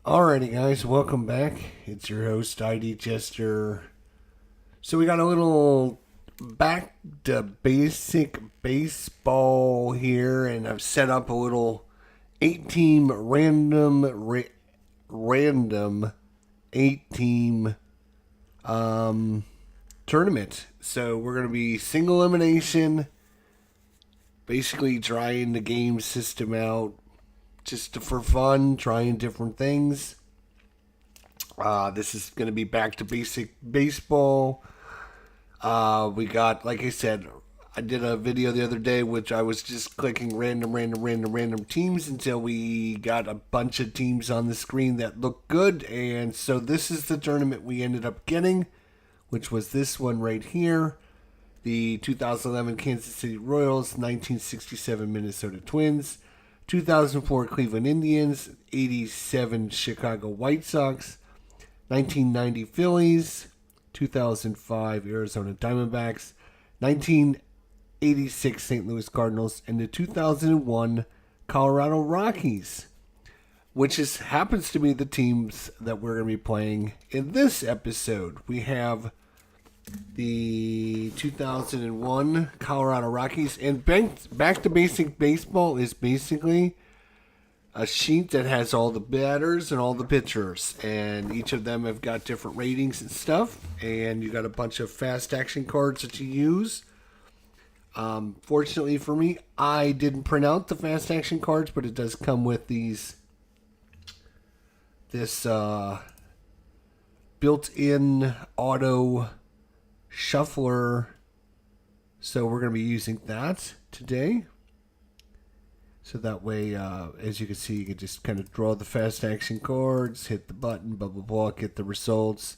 Alrighty, guys, welcome back. It's your host, ID Chester. So we got a little back to basic baseball here, and I've set up a little 8-team random 8-team tournament. So we're gonna be single elimination, basically trying the game system out just for fun, trying different things. This is going to be back to basic baseball. We got, like I said, I did a video the other day which I was just clicking random teams until we got a bunch of teams on the screen that looked good. And so this is the tournament we ended up getting, which was this one right here. The 2011 Kansas City Royals, 1967 Minnesota Twins, 2004 Cleveland Indians, 87 Chicago White Sox, 1990 Phillies, 2005 Arizona Diamondbacks, 1986 St. Louis Cardinals, and the 2001 Colorado Rockies, which happens to be the teams that we're going to be playing in this episode. We have the 2001 Colorado Rockies, and back to basic baseball is basically a sheet that has all the batters and all the pitchers, and each of them have got different ratings and stuff, and you got a bunch of fast action cards that you use. Fortunately for me, I didn't print out the fast action cards, but it does come with this built-in auto shuffler, so we're going to be using that today. So that way, as you can see, you can just kind of draw the fast action cards, hit the button, blah blah blah, get the results,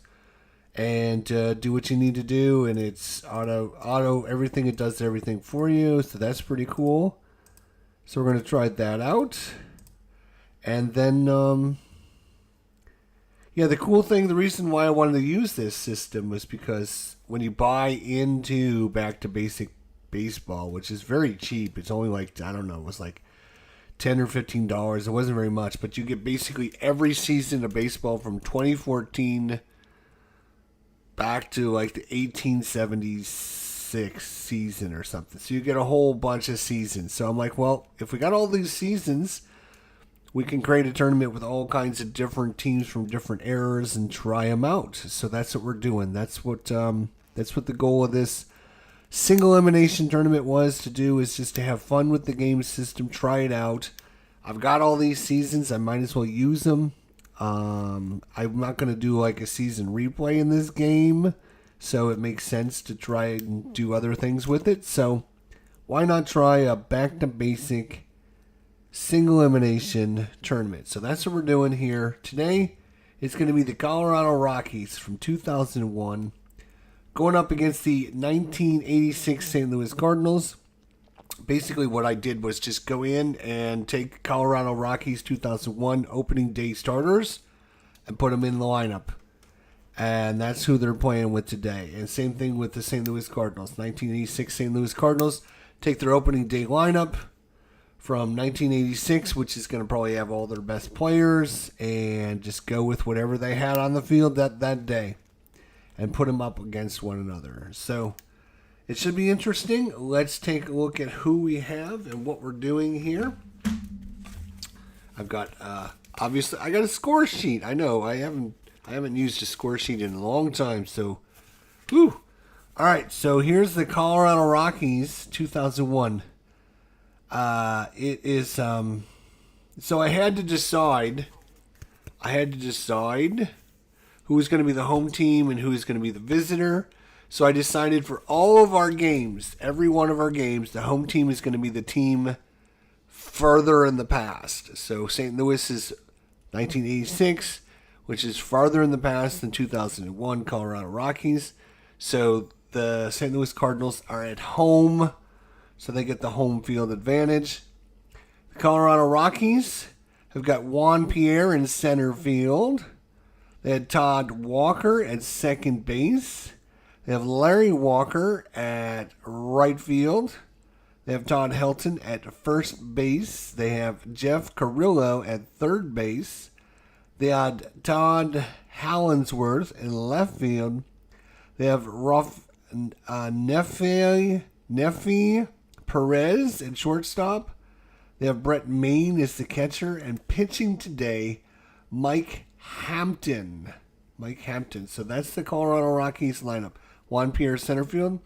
and do what you need to do. And it's auto everything. It does everything for you, so that's pretty cool. So we're going to try that out, and then yeah, the cool thing, the reason why I wanted to use this system was because when you buy into Back to Basic Baseball, which is very cheap, it's only like, I don't know, it was like $10 or $15. It wasn't very much, but you get basically every season of baseball from 2014 back to like the 1876 season or something. So you get a whole bunch of seasons. So I'm like, well, if we got all these seasons, we can create a tournament with all kinds of different teams from different eras and try them out. So that's what we're doing. That's what the goal of this single elimination tournament was to do, is just to have fun with the game system, try it out. I've got all these seasons. I might as well use them. I'm not going to do like a season replay in this game, so it makes sense to try and do other things with it. So why not try a back to basic single elimination tournament? So that's what we're doing here today. It's going to be the Colorado Rockies from 2001 going up against the 1986 St. Louis Cardinals. Basically what I did was just go in and take Colorado Rockies 2001 opening day starters and put them in the lineup, and that's who they're playing with today. And same thing with the St. Louis Cardinals. 1986 St. Louis Cardinals take their opening day lineup from 1986, which is going to probably have all their best players, and just go with whatever they had on the field that day and put them up against one another. So it should be interesting. Let's take a look at who we have and what we're doing here. I've got, obviously, I got a score sheet. I know, I haven't used a score sheet in a long time, so, whew. All right, so here's the Colorado Rockies 2001. It is, so I had to decide who was going to be the home team and who was going to be the visitor. So I decided for all of our games, every one of our games, the home team is going to be the team further in the past. So St. Louis is 1986, which is farther in the past than 2001 Colorado Rockies. So the St. Louis Cardinals are at home, so they get the home field advantage. The Colorado Rockies have got Juan Pierre in center field. They had Todd Walker at second base. They have Larry Walker at right field. They have Todd Helton at first base. They have Jeff Carrillo at third base. They had Todd Hallinsworth in left field. They have Nefi Perez at shortstop. They have Brett Maine as the catcher. And pitching today, Mike Hampton. So that's the Colorado Rockies lineup. Juan Pierre center field.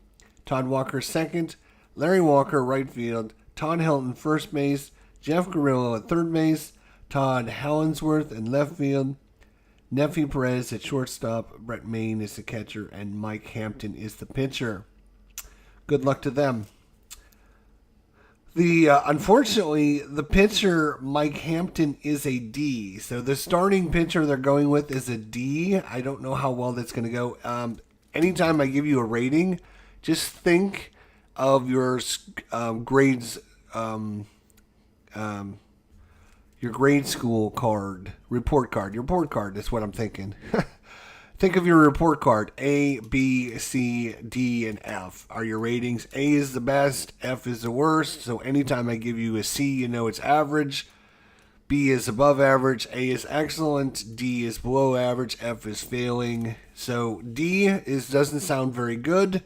Todd Walker second. Larry Walker right field. Todd Helton first base. Jeff Grillo at third base. Todd Hallinsworth in left field. Nefi Perez at shortstop. Brett Maine is the catcher. And Mike Hampton is the pitcher. Good luck to them. Unfortunately, the pitcher, Mike Hampton, is a D. So the starting pitcher they're going with is a D. I don't know how well that's going to go. Anytime I give you a rating, just think of your grades, your grade school card, report card. Your report card is what I'm thinking. Think of your report card. A, B, C, D, and F are your ratings. A is the best. F is the worst. So anytime I give you a C, you know it's average. B is above average. A is excellent. D is below average. F is failing. So D doesn't sound very good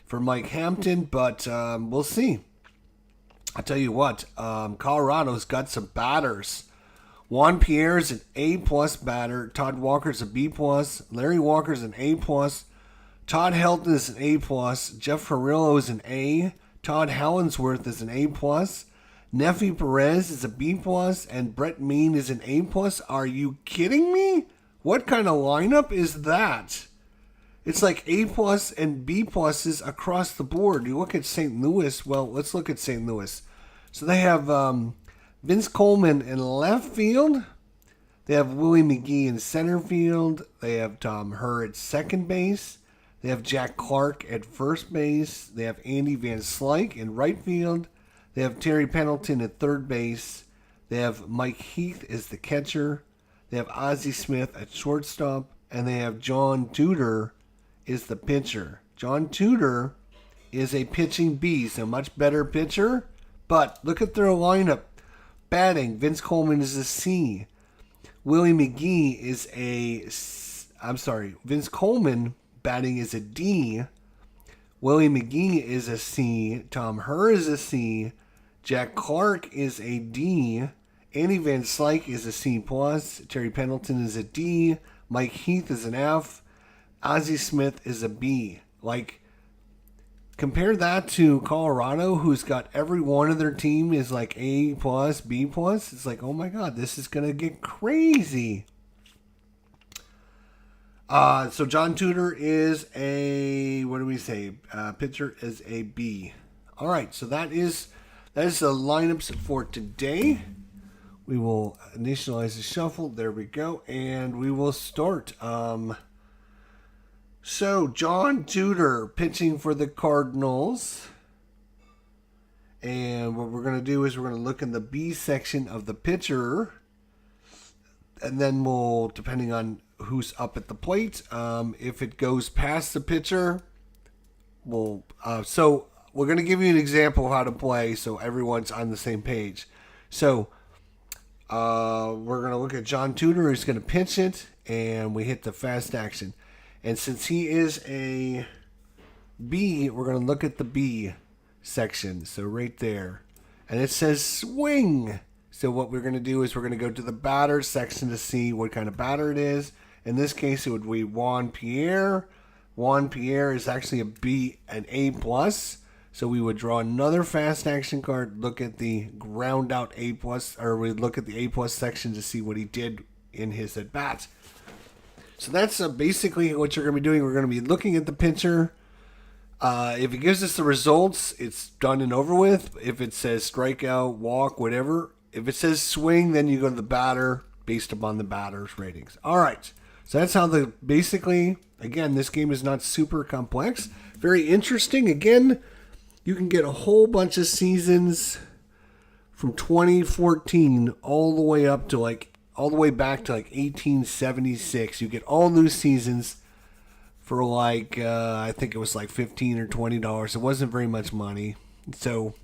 for Mike Hampton, but we'll see. I'll tell you what. Colorado's got some batters. Juan Pierre's an A-plus batter. Todd Walker's a B-plus. Larry Walker's an A-plus. Todd Helton is an A-plus. Jeff Carrillo is an A. Todd Hallinsworth is an A-plus. Nefi Perez is a B-plus. And Brett Maine is an A-plus. Are you kidding me? What kind of lineup is that? It's like A-plus and B-pluses across the board. You look at St. Louis. Well, let's look at St. Louis. So they have Vince Coleman in left field. They have Willie McGee in center field. They have Tom Herr at second base. They have Jack Clark at first base. They have Andy Van Slyke in right field. They have Terry Pendleton at third base. They have Mike Heath as the catcher. They have Ozzie Smith at shortstop. And they have John Tudor is the pitcher. John Tudor is a pitching beast, a much better pitcher. But look at their lineup. Batting, Vince Coleman is a C. Willie McGee is Vince Coleman batting is a D. Willie McGee is a C. Tom Herr is a C. Jack Clark is a D. Andy Van Slyke is a C+. Terry Pendleton is a D. Mike Heath is an F. Ozzie Smith is a B. Compare that to Colorado, who's got every one of their team is like A+, B+. It's like, oh my God, this is going to get crazy. So John Tudor is a, pitcher is a B. All right, so that is the lineups for today. We will initialize the shuffle. There we go. And we will start. So, John Tudor pitching for the Cardinals. And what we're going to do is we're going to look in the B section of the pitcher. And then we'll, depending on who's up at the plate, if it goes past the pitcher, so we're going to give you an example of how to play so everyone's on the same page. So, we're going to look at John Tudor, who's going to pitch it, and we hit the fast action. And since he is a B, we're going to look at the B section. So right there. And it says swing. So what we're going to do is we're going to go to the batter section to see what kind of batter it is. In this case, it would be Juan Pierre. Juan Pierre is actually a B, an A+. So we would draw another fast action card, look at the ground out A+, or we look at the A+ section to see what he did in his at-bat. So that's basically what you're going to be doing. We're going to be looking at the pitcher. If it gives us the results, it's done and over with. If it says strikeout, walk, whatever. If it says swing, then you go to the batter based upon the batter's ratings. All right. So that's how basically, again, this game is not super complex. Very interesting. Again, you can get a whole bunch of seasons from 2014 all the way up to all the way back to 1876. You get all new seasons for I think it was $15 or $20. It wasn't very much money. So,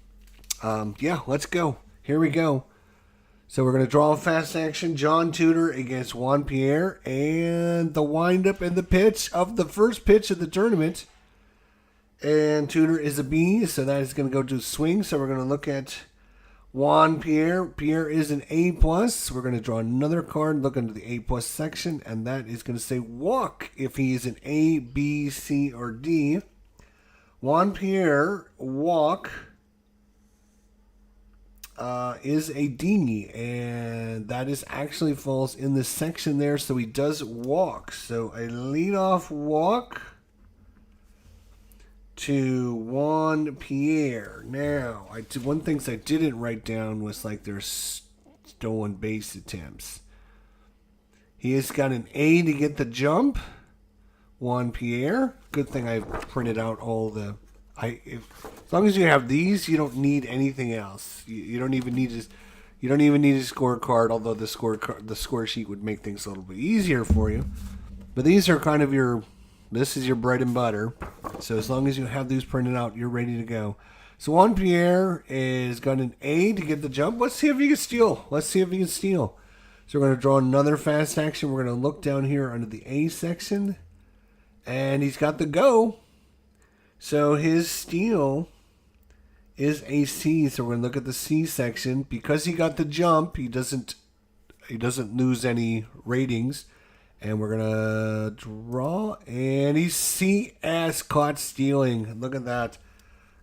yeah, let's go. Here we go. So we're going to draw a fast action. John Tudor against Juan Pierre. And the windup and the pitch of the first pitch of the tournament. And Tudor is a B, so that is going to go to swing. So we're going to look at Juan Pierre. Pierre is an A+. We're going to draw another card, look into the A+ section, and that is going to say walk if he is an A, B, C, or D. Juan Pierre, walk, is a D, and that is actually falls in the section there, so he does walk. So a leadoff walk to Juan Pierre. Now, one thing I didn't write down was like their stolen base attempts. He has got an A to get the jump. Juan Pierre. Good thing I printed out all the. As long as you have these, you don't need anything else. You don't even need to. You don't even need a scorecard. Although the score sheet would make things a little bit easier for you. But these are kind of your. This is your bread and butter. So as long as you have these printed out, you're ready to go. So Juan Pierre is got an A to get the jump. Let's see if he can steal. So we're going to draw another fast action. We're going to look down here under the A section. And he's got the go. So his steal is a C. So we're going to look at the C section. Because he got the jump, he doesn't lose any ratings. And we're going to draw. And he's CS, caught stealing. Look at that.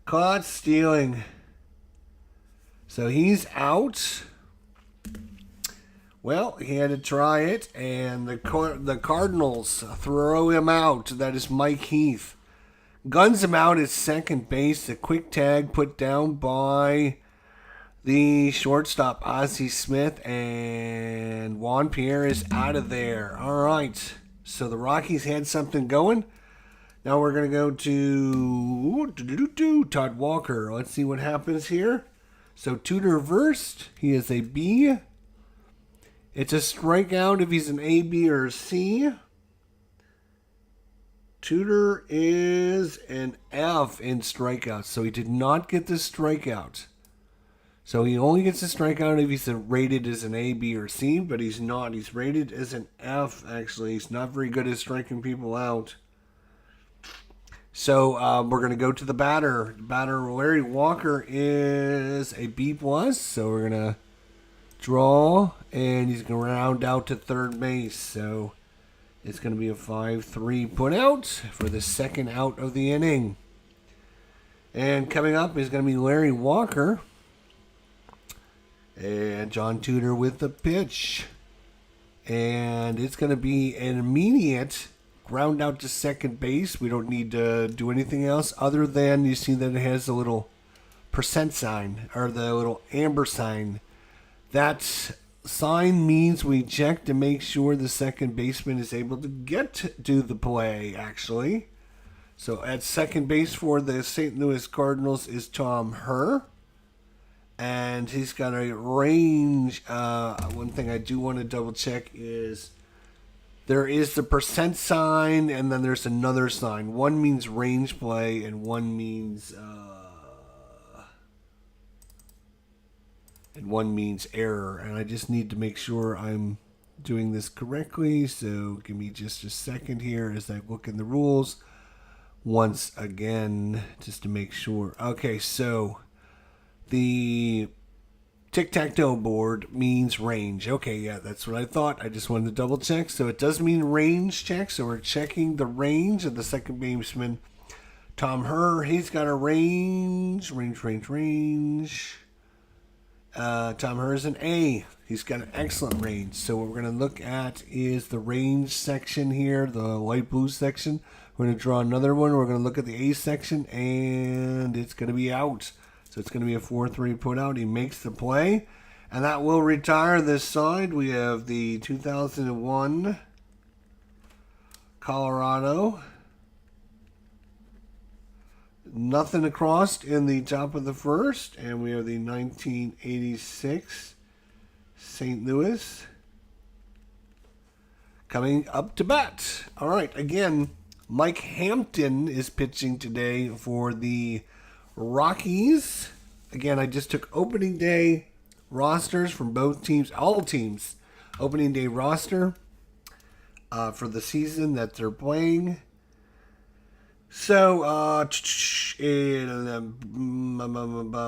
Caught stealing. So he's out. Well, he had to try it. And the Cardinals throw him out. That is Mike Heath. Guns him out at second base. A quick tag put down by the shortstop, Ozzie Smith, and Juan Pierre is out of there. All right. So the Rockies had something going. Now we're going to go to Todd Walker. Let's see what happens here. So Tudor versed. He is a B. It's a strikeout if he's an A, B, or C. Tudor is an F in strikeouts. So he did not get the strikeout. So he only gets a strikeout if he's rated as an A, B, or C, but he's not. He's rated as an F, actually. He's not very good at striking people out. So we're going to go to the batter. Batter Larry Walker is a B+, so we're going to draw, and he's going to round out to third base. So it's going to be a 5-3 put out for the second out of the inning. And coming up is going to be Larry Walker. And John Tudor with the pitch. And it's going to be an immediate ground out to second base. We don't need to do anything else other than you see that it has a little percent sign or the little amber sign. That sign means we check to make sure the second baseman is able to get to the play, actually. So at second base for the St. Louis Cardinals is Tom Herr. And he's got a range. One thing I do want to double check is there is the percent sign, and then there's another sign. One means range play, and one means error. And I just need to make sure I'm doing this correctly. So give me just a second here as I look in the rules once again, just to make sure. Okay, so the tic-tac-toe board means range. Okay, yeah, that's what I thought. I just wanted to double check. So it does mean range check. So we're checking the range of the second baseman, Tom Herr. He's got a range. Tom Herr is an A. He's got an excellent range. So what we're going to look at is the range section here, the light blue section. We're going to draw another one. We're going to look at the A section, and it's going to be out. So it's going to be a 4-3 put out. He makes the play. And that will retire this side. We have the 2001 Colorado. Nothing across in the top of the first. And we have the 1986 St. Louis coming up to bat. All right, again, Mike Hampton is pitching today for the Rockies. Again, I just took opening day, rosters from both teams, all teams, opening day roster for the season that they're playing. So,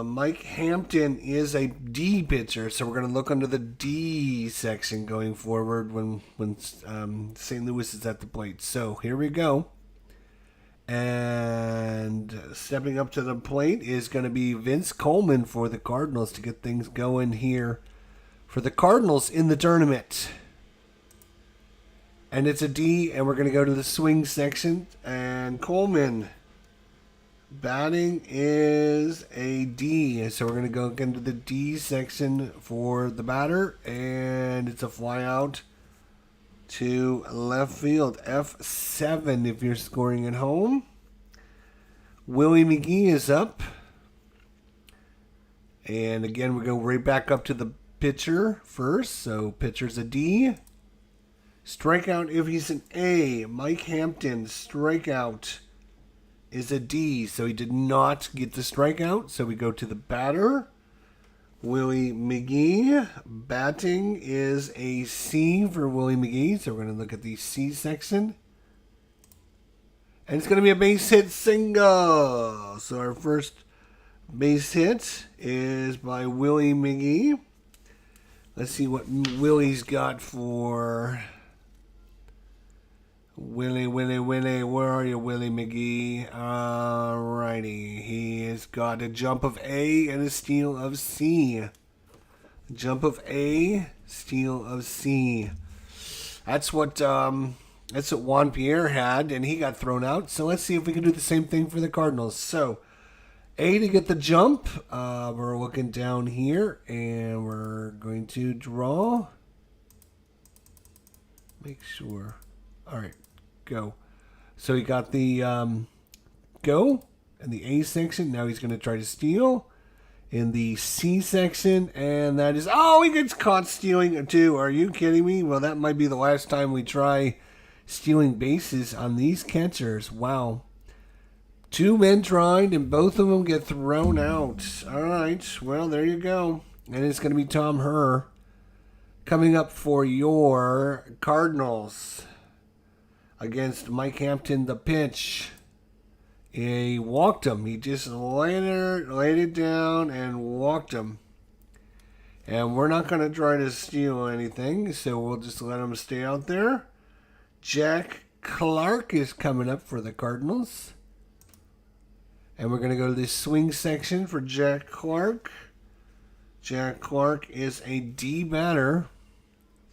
Mike Hampton is a D pitcher, so we're going to look under the D section going forward when St. Louis is at the plate. So, here we go. And stepping up to the plate is going to be Vince Coleman for the Cardinals to get things going here for the Cardinals in the tournament. And it's a D, and we're going to go to the swing section. And Coleman batting is a D. So we're going to go into the D section for the batter. And it's a fly out to left field. F7 if you're scoring at home. Willie McGee is up. And again, we go right back up to the pitcher first. So pitcher's a D. Strikeout if he's an A. Mike Hampton, strikeout is a D. So he did not get the strikeout. So we go to the batter. Willie McGee. Batting is a C for Willie McGee. So we're going to look at the C section. And it's going to be a base hit single. So our first base hit is by Willie McGee. Let's see what Willie's got for... Willie, where are you, Willie McGee? Alrighty, he has got a jump of A and a steal of C. Jump of A, steal of C. That's what Juan Pierre had, and he got thrown out. So let's see if we can do the same thing for the Cardinals. So A to get the jump. We're looking down here, and we're going to draw. Make sure. All right. Go. So he got the go in the A section. Now he's going to try to steal in the C section. And that is... Oh, he gets caught stealing too. Are you kidding me? Well, that might be the last time we try stealing bases on these catchers. Wow. Two men tried and both of them get thrown out. All right. Well, there you go. And it's going to be Tom Herr coming up for your Cardinals. Against Mike Hampton, the pitch. He walked him. He just laid it down and walked him. And we're not going to try to steal anything, so we'll just let him stay out there. Jack Clark is coming up for the Cardinals. And we're going to go to the swing section for Jack Clark. Jack Clark is a D batter.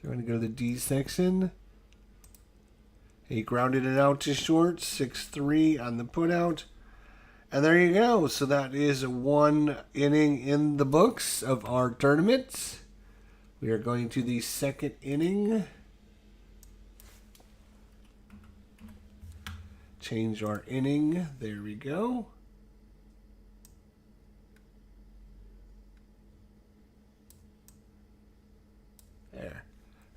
So we're going to go to the D section. He grounded it out to short, 6-3 on the putout. And there you go. So that is one inning in the books of our tournament. We are going to the second inning. Change our inning. There we go. There.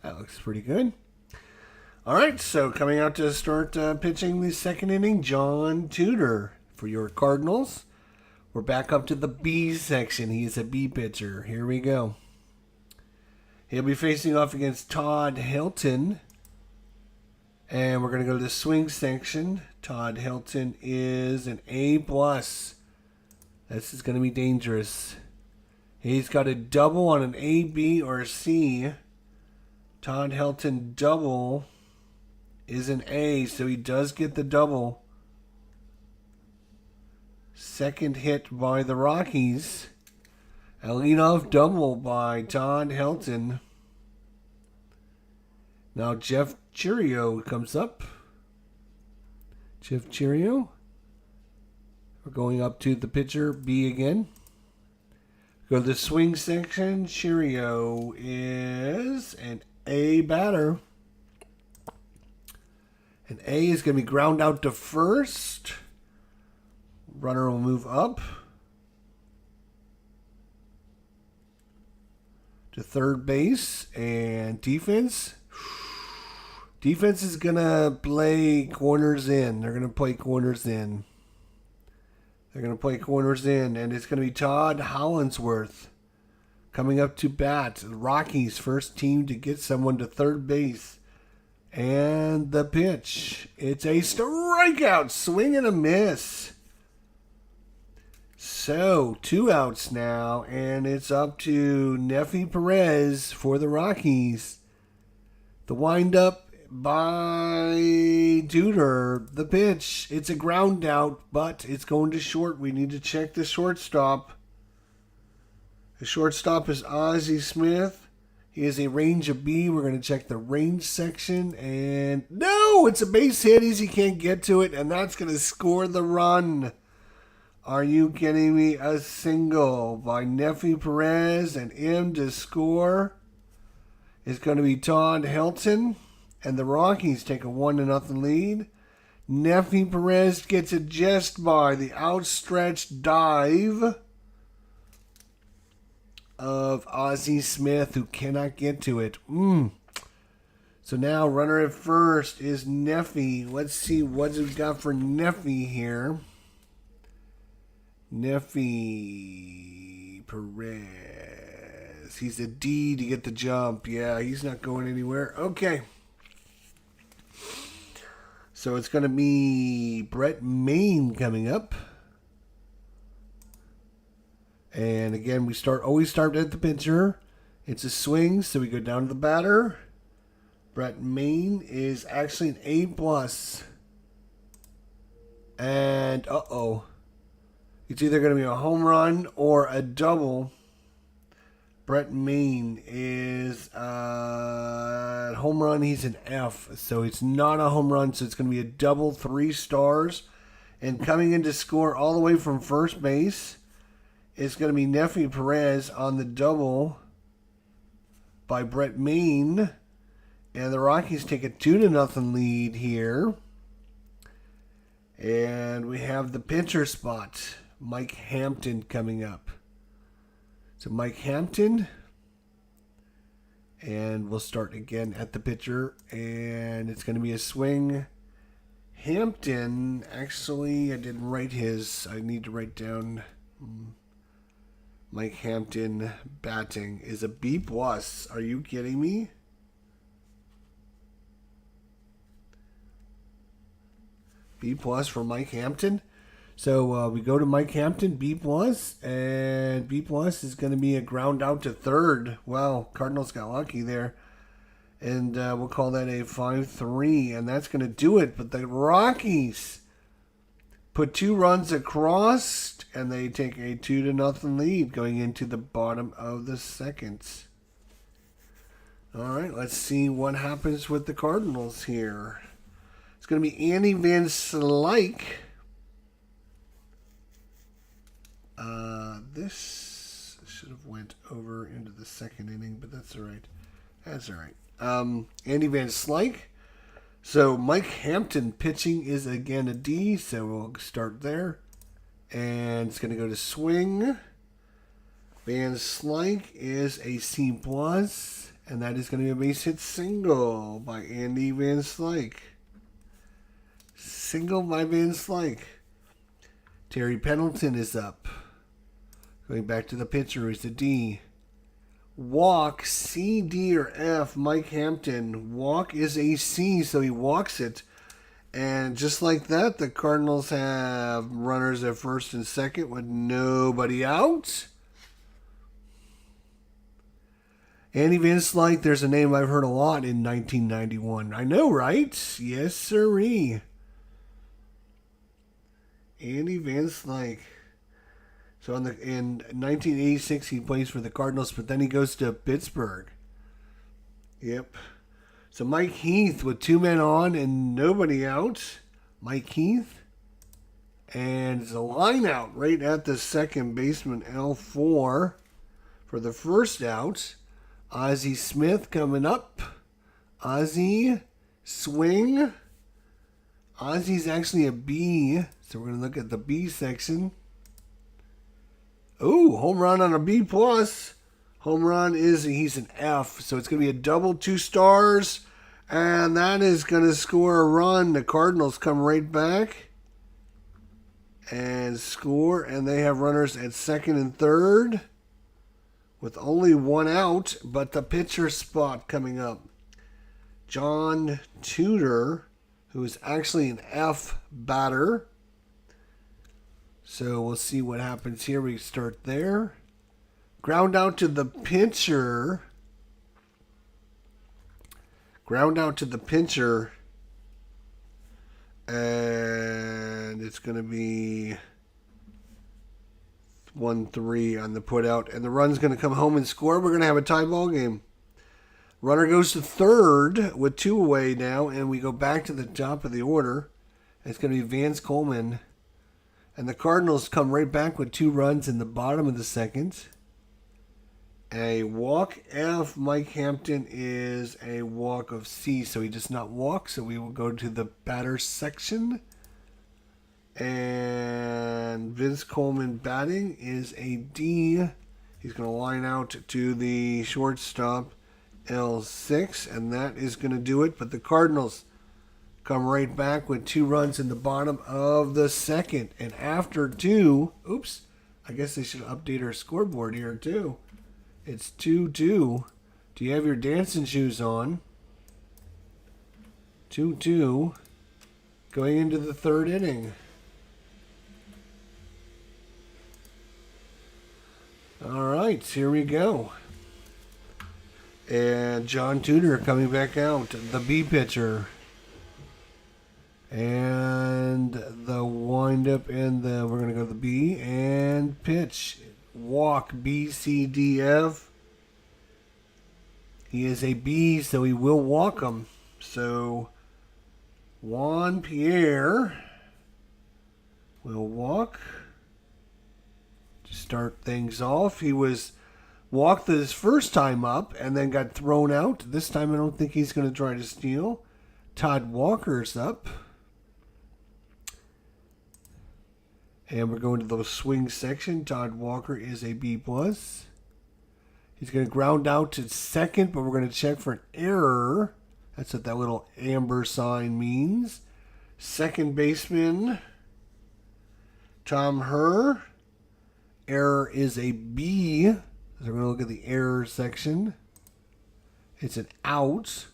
That looks pretty good. All right, so coming out to start pitching the second inning, John Tudor for your Cardinals. We're back up to the B section. He's a B pitcher. Here we go. He'll be facing off against Todd Hilton. And we're going to go to the swing section. Todd Hilton is an A+. This is going to be dangerous. He's got a double on an A, B, or C. Todd Hilton double is an A, so he does get the double. Second hit by the Rockies. A leadoff double by Todd Hilton. Now Jeff Cheerio comes up. Jeff Cheerio. We're going up to the pitcher, B again. Go to the swing section. Cheerio is an A batter. And A is going to be ground out to first. Runner will move up to third base. And defense. Defense is going to play corners in. They're going to play corners in. And it's going to be Todd Hollinsworth coming up to bat. The Rockies, first team to get someone to third base. And the pitch. It's a strikeout. Swing and a miss. So, 2 outs now, and it's up to Nefi Perez for the Rockies. The windup by Duder. The pitch. It's a ground out, but it's going to short. We need to check the shortstop. The shortstop is Ozzie Smith. He has a range of B. We're going to check the range section. And no, it's a base hit. He can't get to it, and that's going to score the run. Are you kidding me? A single by Nefi Perez, and M to score is going to be Todd Helton, and the Rockies take a 1-0 lead. Nefi Perez gets it just by the outstretched dive of Ozzie Smith, who cannot get to it. So now runner at first is Nefi. Let's see what we've got for Nefi here. Nefi Perez. He's a D to get the jump. Yeah, he's not going anywhere. Okay. So it's going to be Brett Maine coming up. And again, we always start at the pitcher. It's a swing, so we go down to the batter. Brett Maine is actually an A+. And, it's either going to be a home run or a double. Brett Maine is home run. He's an F, so it's not a home run. So it's going to be a double, 3 stars. And coming in to score all the way from first base is going to be Nefi Perez on the double by Brett Maine. And the Rockies take a 2-0 lead here. And we have the pitcher spot. Mike Hampton coming up. So Mike Hampton. And we'll start again at the pitcher. And it's going to be a swing. Hampton, actually, I didn't write his. I need to write down. Mike Hampton batting is a B+. Are you kidding me? B+ for Mike Hampton. So we go to Mike Hampton, B+, and B+ is going to be a ground out to third. Wow, Cardinals got lucky there. And we'll call that a 5-3, and that's going to do it. But the Rockies put 2 runs across, and they take a 2-0 lead going into the bottom of the second. All right, let's see what happens with the Cardinals here. It's going to be Andy Van Slyke. This should have went over into the second inning, but that's all right. That's all right. Andy Van Slyke. So Mike Hampton pitching is again a D, so we'll start there. And it's going to go to swing. Van Slyke is a C+, and that is going to be a base hit single by Andy Van Slyke. Single by Van Slyke. Terry Pendleton is up. Going back to the pitcher, who's the D. Walk, C, D, or F, Mike Hampton. Walk is a C, so he walks it. And just like that, the Cardinals have runners at first and second with nobody out. Andy Van Slyke, there's a name I've heard a lot in 1991. I know, right? Yes, sirree. Andy Van Slyke. So in 1986, he plays for the Cardinals, but then he goes to Pittsburgh. Yep. So Mike Heath with 2 men on and nobody out. Mike Heath. And it's a line out right at the second baseman, L4, for the first out. Ozzie Smith coming up. Ozzie, swing. Ozzie's actually a B, so we're going to look at the B section. Ooh, home run on a B+. Home run he's an F, so it's going to be a double 2 stars, and that is going to score a run. The Cardinals come right back and score, and they have runners at second and third with only one out, but the pitcher spot coming up. John Tudor, who is actually an F batter. So we'll see what happens here. We start there. Ground out to the pitcher. Ground out to the pitcher. And it's going to be 1-3 on the put out. And the run's going to come home and score. We're going to have a tie ball game. Runner goes to third with 2 away now. And we go back to the top of the order. It's going to be Vance Coleman. And the Cardinals come right back with 2 runs in the bottom of the second. A walk F. Mike Hampton is a walk of C, so he does not walk. So we will go to the batter section. And Vince Coleman batting is a D. He's going to line out to the shortstop, L6, and that is going to do it. But the Cardinals come right back with 2 runs in the bottom of the second. And after 2, oops, I guess they should update our scoreboard here too. It's 2-2. Do you have your dancing shoes on? 2-2. Going into the 3rd inning. All right, here we go. And John Tudor coming back out, the B pitcher. And the windup and we're going to go to the B and pitch. Walk B, C, D, F. He is a B, so he will walk him. So Juan Pierre will walk to start things off. He was walked his first time up and then got thrown out. This time I don't think he's going to try to steal. Todd Walker's up. And we're going to the swing section. Todd Walker is a B+. He's going to ground out to second, but we're going to check for an error. That's what that little amber sign means. Second baseman, Tom Herr. Error is a B. So we're going to look at the error section. It's an out.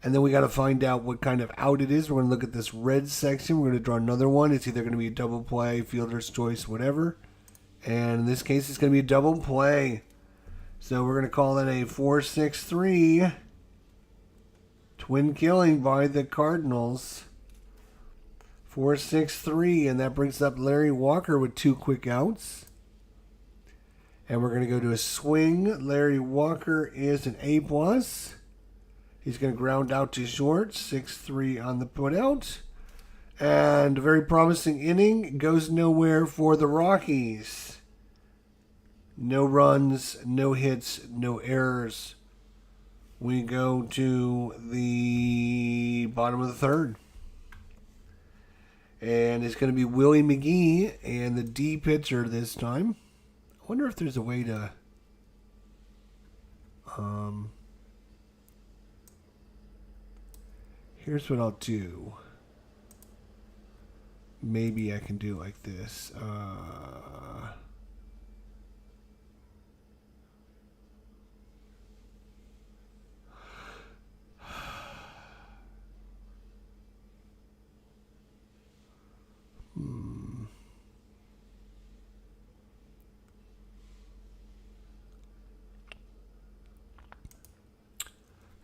And then we got to find out what kind of out it is. We're going to look at this red section. We're going to draw another one. It's either going to be a double play, fielder's choice, whatever. And in this case, it's going to be a double play. So we're going to call that a 4-6-3. Twin killing by the Cardinals. 4-6-3. And that brings up Larry Walker with 2 quick outs. And we're going to go to a swing. Larry Walker is an A+. He's going to ground out to short, 6-3 on the put out. And a very promising inning. Goes nowhere for the Rockies. No runs, no hits, no errors. We go to the bottom of the 3rd. And it's going to be Willie McGee and the D pitcher this time. I wonder if there's a way to... Here's what I'll do. Maybe I can do it like this.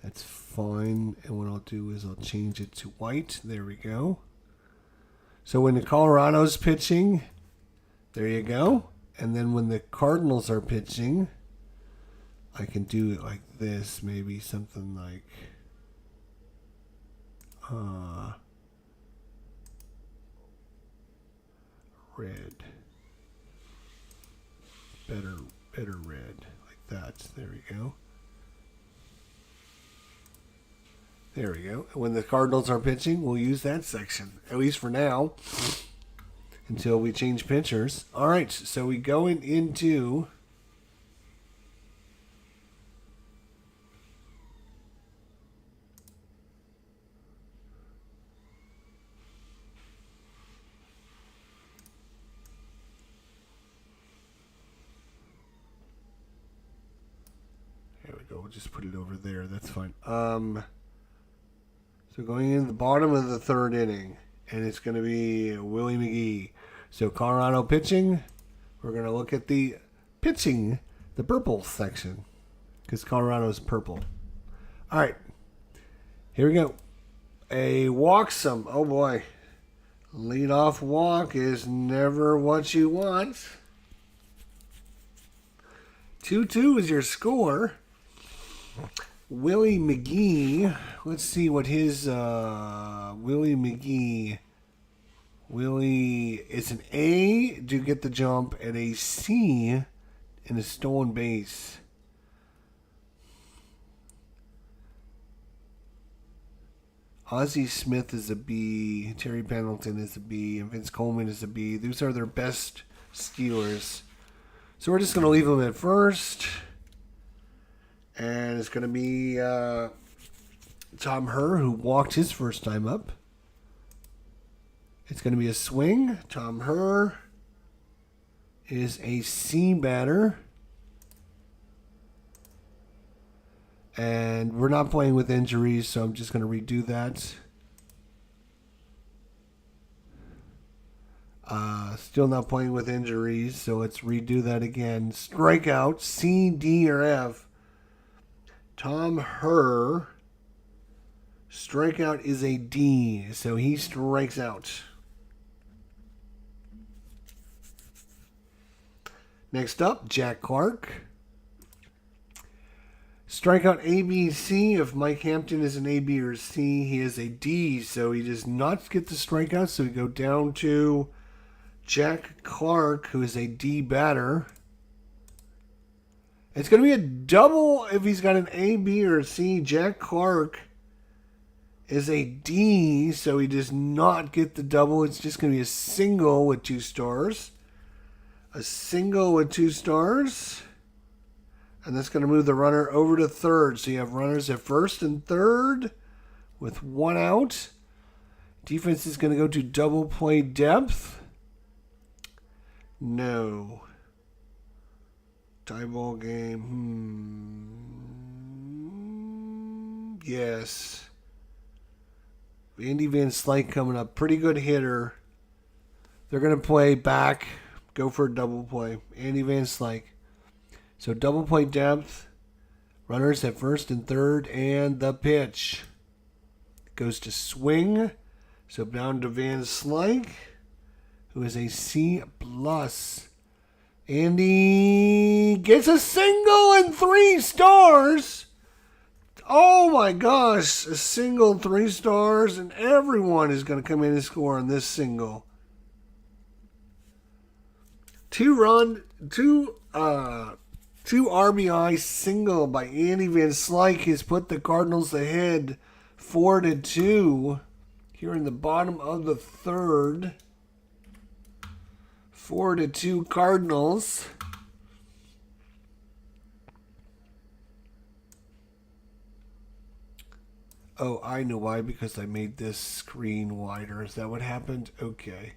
That's fine. And what I'll do is I'll change it to white. There we go. So when the Colorado's pitching, there you go. And then when the Cardinals are pitching, I can do it like this. Maybe something like red. Better red. Like that. There we go. There we go. When the Cardinals are pitching, we'll use that section, at least for now, until we change pitchers. All right, so we go into we'll just put it over there. That's fine. So going in the bottom of the third inning, and it's going to be Willie McGee. So Colorado pitching. We're going to look at the pitching, the purple section, because Colorado is purple. All right, here we go. A walksome. Oh boy, leadoff walk is never what you want. 2-2 is your score. Willie McGee. Let's see what his Willie McGee. Willie is an A to get the jump and a C in a stolen base. Ozzie Smith is a B. Terry Pendleton is a B. And Vince Coleman is a B. Those are their best stealers. So we're just going to leave them at first. And it's going to be Tom Herr, who walked his first time up. It's going to be a swing. Tom Herr is a C batter. And we're not playing with injuries, so I'm just going to redo that. Still not playing with injuries, so let's redo that again. Strikeout, C, D, or F. Tom Herr. Strikeout is a D, so he strikes out. Next up, Jack Clark. Strikeout A, B, C. If Mike Hampton is an A, B, or C, he is a D, so he does not get the strikeout, so we go down to Jack Clark, who is a D batter. It's going to be a double if he's got an A, B, or a C. Jack Clark is a D, so he does not get the double. It's just going to be a single with 2 stars. A single with 2 stars. And that's going to move the runner over to third. So you have runners at first and third with 1 out. Defense is going to go to double play depth. No. Tie ball game. Yes. Andy Van Slyke coming up. Pretty good hitter. They're going to play back. Go for a double play. Andy Van Slyke. So double play depth. Runners at first and third. And the pitch goes to swing. So down to Van Slyke, who is a C+. Andy gets a single and 3 stars. Oh my gosh. A single, 3 stars. And everyone is going to come in and score on this single. 2 RBI single by Andy Van Slyke has put the Cardinals ahead 4-2 here in the bottom of the third. 4-2 Cardinals. Oh, I know why, because I made this screen wider. Is that what happened? Okay.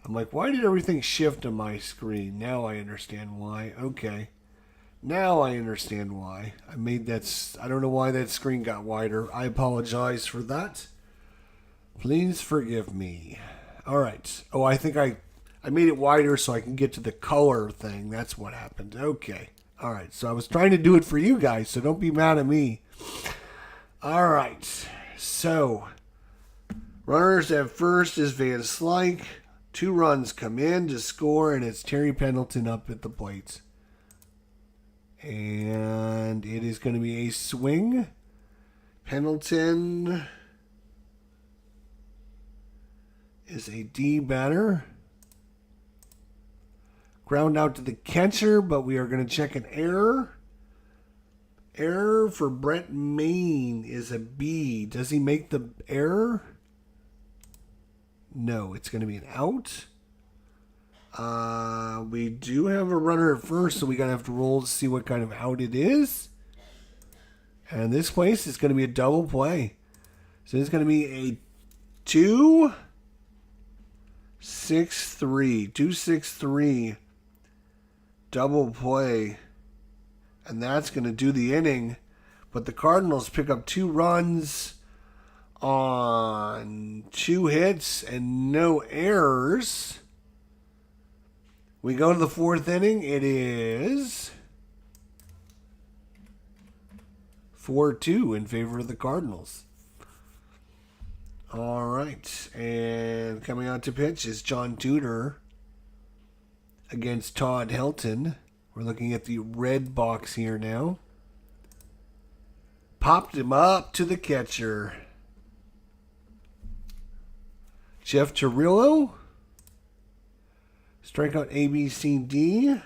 I'm like, why did everything shift on my screen? Now I understand why. Okay. Now I understand why. I made that. I don't know why that screen got wider. I apologize for that. Please forgive me. All right. Oh, I think I made it wider so I can get to the color thing. That's what happened. Okay. All right. So I was trying to do it for you guys, so don't be mad at me. All right. So runners at first is Van Slyke. 2 runs come in to score, and it's Terry Pendleton up at the plate. And it is going to be a swing. Pendleton is a D batter. Ground out to the catcher, but we are going to check an error. Error for Brett Maine is a B. Does he make the error? No, it's going to be an out. We do have a runner at first, so we're going to have to roll to see what kind of out it is. And this place is going to be a double play. So it's going to be a 2-6-3. 2-6-3 double play. And that's going to do the inning. But the Cardinals pick up 2 runs on 2 hits and no errors. We go to the 4th inning. It is 4-2 in favor of the Cardinals. All right. And coming out to pitch is John Tudor against Todd Helton. We're looking at the red box here now. Popped him up to the catcher. Jeff Turillo. Strikeout A, B, C, D.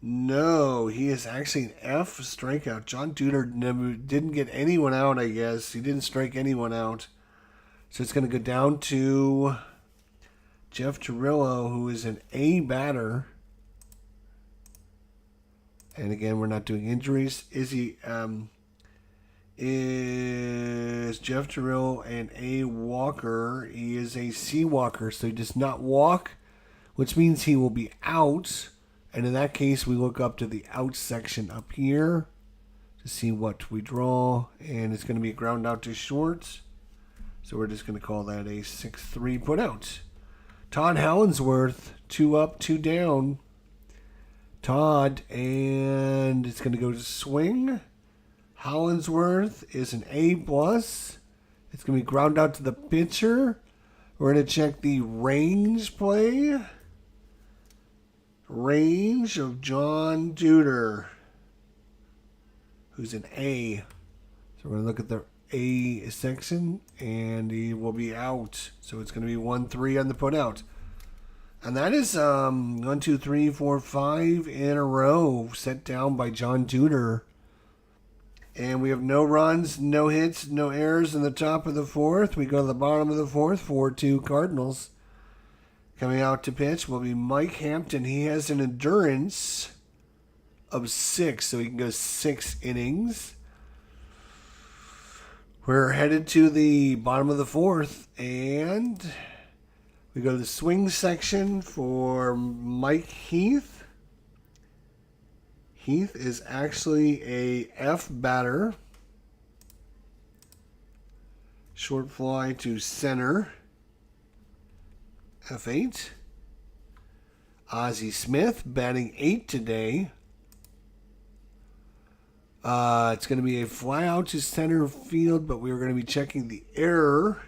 No, he is actually an F strikeout. John Tudor didn't get anyone out, I guess. He didn't strike anyone out. So it's going to go down to Jeff Turillo, who is an A batter. And again, we're not doing injuries. Is Jeff Turillo an A walker? He is a C walker, so he does not walk, which means he will be out. And in that case, we look up to the out section up here to see what we draw. And it's going to be a ground out to short. So we're just going to call that a 6-3 put out. Todd Hollandsworth, 2 up, 2 down. Todd, and it's going to go to swing. Hollandsworth is an A+. It's going to be ground out to the pitcher. We're going to check the range play. Range of John Tudor, who's an A. So we're going to look at the A section, and he will be out. So it's going to be 1-3 on the put out. And that is 1, 2, 3, 4, 5 in a row set down by John Tudor. And we have no runs, no hits, no errors in the top of the 4th. We go to the bottom of the 4th, 4-2 Cardinals. Coming out to pitch will be Mike Hampton. He has an endurance of 6, so he can go 6 innings. We're headed to the bottom of the 4th, and we go to the swing section for Mike Heath. Heath is actually a F batter. Short fly to center. F8. Ozzie Smith batting 8 today. It's going to be a fly out to center field, but we're going to be checking the error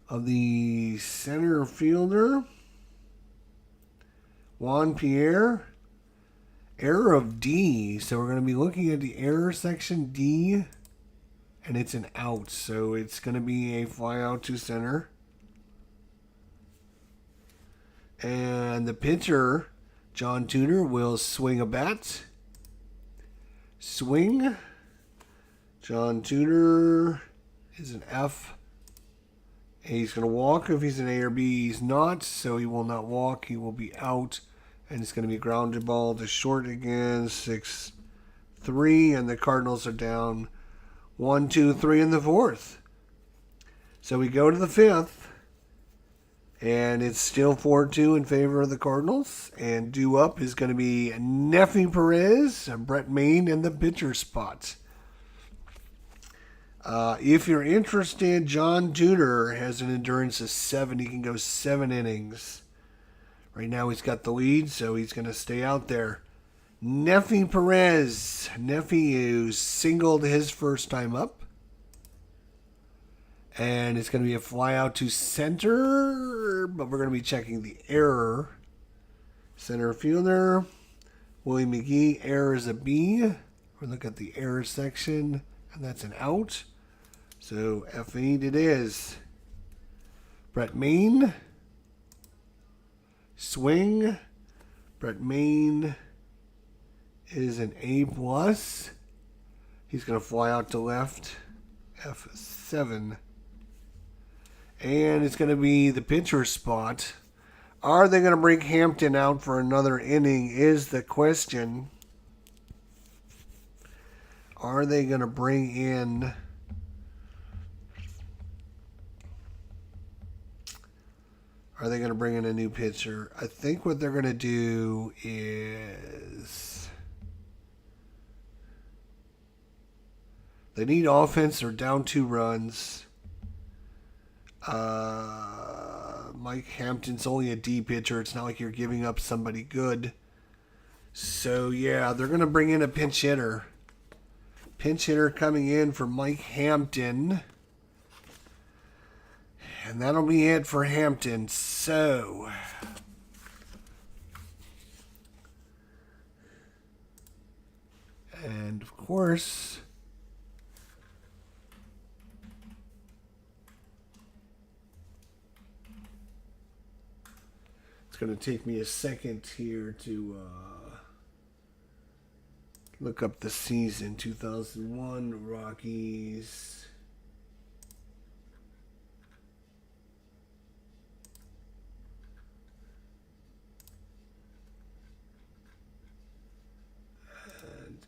of the center fielder, Juan Pierre. Error of D. So we're going to be looking at the error section D, and it's an out. So it's going to be a fly out to center. And the pitcher, John Tudor, will swing a bat. Swing. John Tudor is an F. He's going to walk if he's an A or B. He's not, so he will not walk. He will be out. And it's going to be a grounded ball to short again. 6-3. And the Cardinals are down 1, 2, 3 in the 4th. So we go to the 5th. And it's still 4-2 in favor of the Cardinals. And due up is going to be Neffy Perez, Brett Maine, and the pitcher spot. If you're interested, John Tudor has an endurance of 7. He can go 7 innings. Right now he's got the lead, so he's going to stay out there. Neffy Perez. Neffy who singled his first time up. And it's going to be a fly out to center, but we're going to be checking the error. Center fielder, Willie McGee, error is a B. We'll look at the error section, and that's an out. So F8 it is. Brett Maine. Swing. Brett Maine is an A+. He's going to fly out to left. F7. And it's going to be the pitcher spot. Are they going to bring Hampton out for another inning is the question. Are they going to bring in... Are they going to bring in a new pitcher? I think what they're going to do is... They need offense. They're down 2 runs. Mike Hampton's only a D pitcher. It's not like you're giving up somebody good. So, yeah, they're going to bring in a pinch hitter. Pinch hitter coming in for Mike Hampton. And that'll be it for Hampton. So, and of course, it's going to take me a second here to look up the season. 2001 Rockies.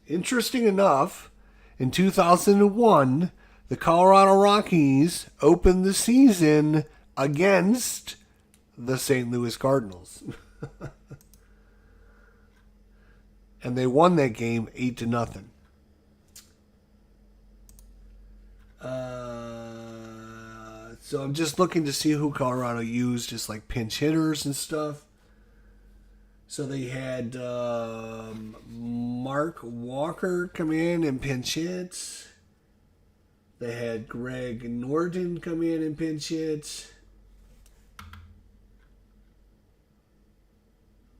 Interesting enough, in 2001, the Colorado Rockies opened the season against the St. Louis Cardinals. And they won that game 8-0. So I'm just looking to see who Colorado used as like pinch hitters and stuff. So they had Mark Walker come in and pinch hit. They had Greg Norton come in and pinch hit.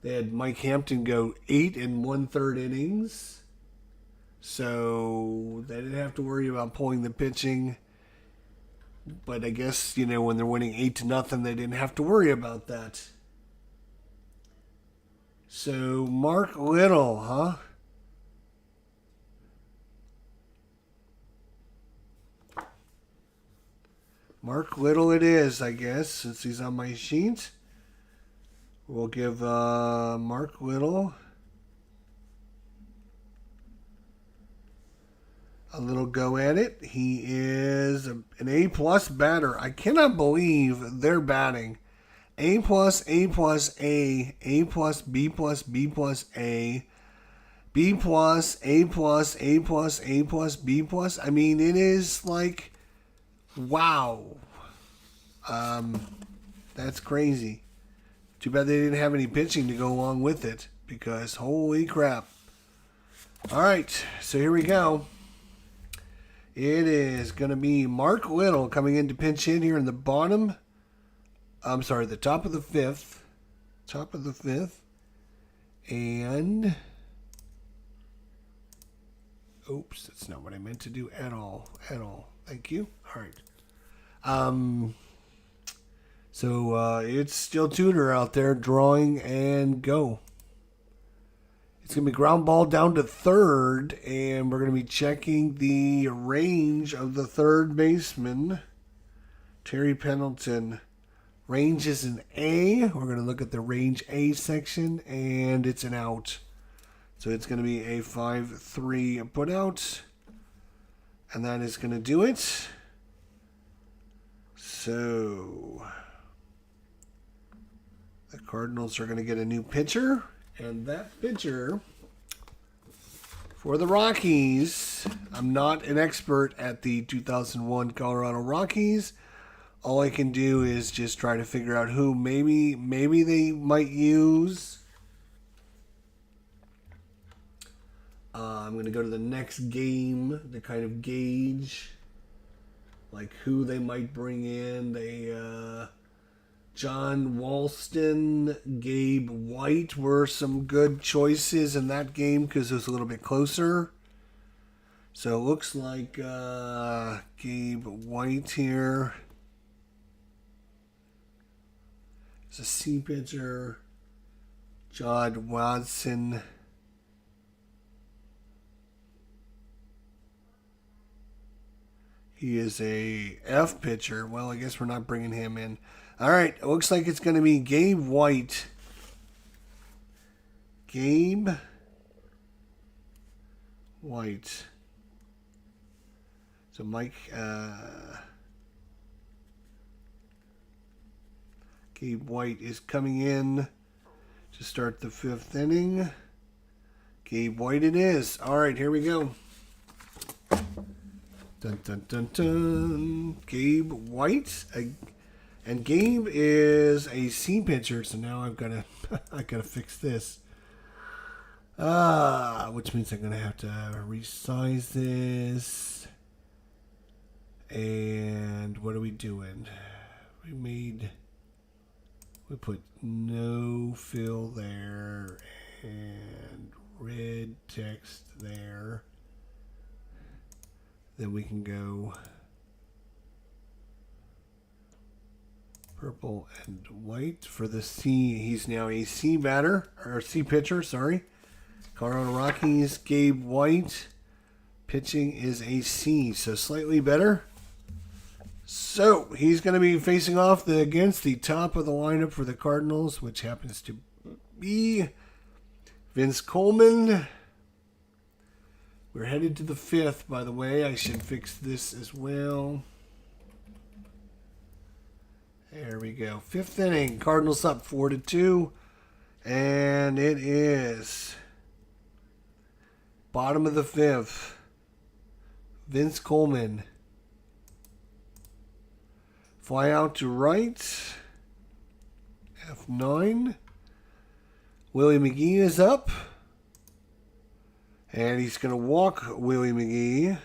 They had Mike Hampton go 8 1/3 innings. So they didn't have to worry about pulling the pitching. But I guess, when they're winning 8-0, they didn't have to worry about that. So, Mark Little, huh? Mark Little it is, I guess, since he's on my sheet. We'll give Mark Little a little go at it. He is an A+ batter. I cannot believe they're batting A+, A+, A, A+, B+, B+, A, B+, A+, A+, A+, B+. I mean, it is like, wow. That's crazy. Too bad they didn't have any pitching to go along with it, because holy crap. All right, so here we go. It is going to be Mark Little coming in to pinch hit here in the bottom. I'm sorry, the top of the fifth. Top of the fifth. And, oops, that's not what I meant to do at all. At all. Thank you. All right. So it's still Tudor out there, drawing and go. It's going to be ground ball down to third, and we're going to be checking the range of the third baseman, Terry Pendleton. Range is an A. We're going to look at the range A section, and it's an out. So it's going to be a 5-3 put out, and that is going to do it. So the Cardinals are going to get a new pitcher, and that pitcher for the Rockies, I'm not an expert at the 2001 Colorado Rockies. All I can do is just try to figure out who maybe they might use. I'm going to go to the next game to kind of gauge like who they might bring in. John Walston, Gabe White were some good choices in that game because it was a little bit closer. So it looks like Gabe White here. It's a C pitcher. John Watson. He is a F pitcher. Well, I guess we're not bringing him in. All right, it looks like it's going to be Gabe White. Gabe White. So Mike, Gabe White is coming in to start the fifth inning. Gabe White it is. All right, here we go. Dun, dun, dun, dun. Gabe White. And Gabe is a C pitcher, so now I've got to I got to fix this. Which means I'm going to have to resize this. And what are we doing? We put no fill there and red text there. Then we can go purple and white for the C. He's now a C batter, or C pitcher, sorry. Colorado Rockies, Gabe White. Pitching is a C, so slightly better. So he's going to be facing off against the top of the lineup for the Cardinals, which happens to be Vince Coleman. We're headed to the 5th, by the way. I should fix this as well. There we go. 5th inning. Cardinals up 4-2. And it is bottom of the 5th. Vince Coleman. Fly out to right. F9. Willie McGee is up. And he's going to walk Willie McGee.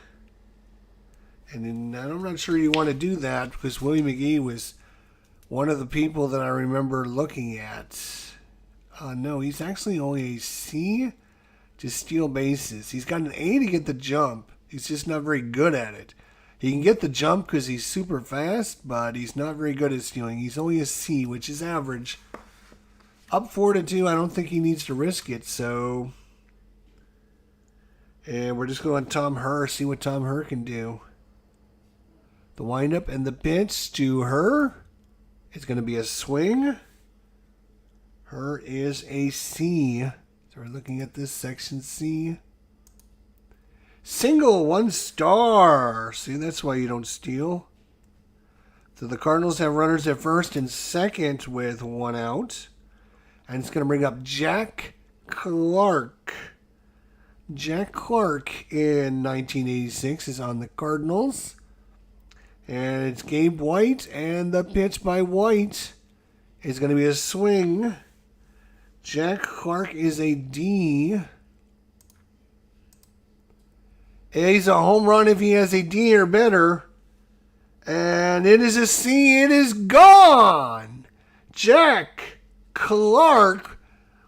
And I'm not sure you want to do that because Willie McGee was one of the people that I remember looking at. No, he's actually only a C to steal bases. He's got an A to get the jump. He's just not very good at it. He can get the jump because he's super fast, but he's not very good at stealing. He's only a C, which is average. Up 4-2, I don't think he needs to risk it, so... And we're just going Tom Herr, see what Tom Herr can do. The windup and the pitch to Herr. It's going to be a swing. Herr is a C. So we're looking at this section C. Single, 1 star. See, that's why you don't steal. So the Cardinals have runners at first and second with 1 out. And it's going to bring up Jack Clark. Jack Clark in 1986 is on the Cardinals. And it's Gabe White, and the pitch by White is going to be a swing. Jack Clark is a D. He's a home run if he has a D or better. And it is a C. It is gone. Jack Clark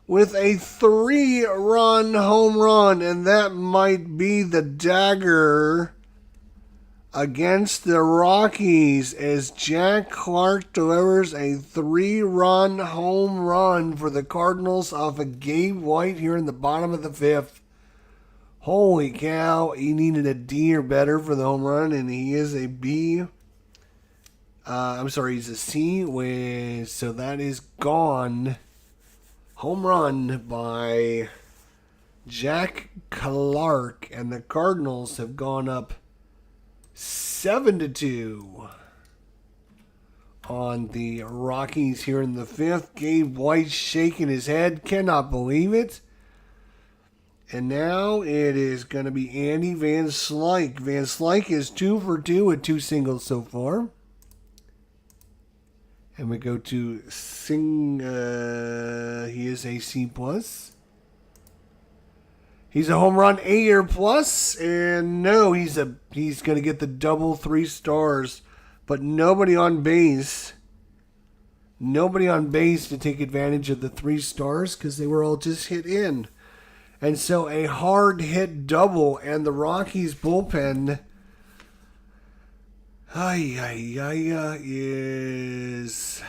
with a 3-run home run. And that might be the dagger against the Rockies as Jack Clark delivers a 3-run home run for the Cardinals off of Gabe White here in the bottom of the 5th. Holy cow, he needed a D or better for the home run, and he is a B. He's a C, so that is gone. Home run by Jack Clark, and the Cardinals have gone up 7-2 on the Rockies here in the 5th. Gabe White shaking his head, cannot believe it. And now it is going to be Andy Van Slyke. Van Slyke is 2 for 2 with 2 singles so far. And we go to he is a C+. He's a home run A or plus, and no, he's going to get the double 3 stars, but nobody on base. Nobody on base to take advantage of the 3 stars because they were all just hit in. And so a hard hit double, and the Rockies bullpen is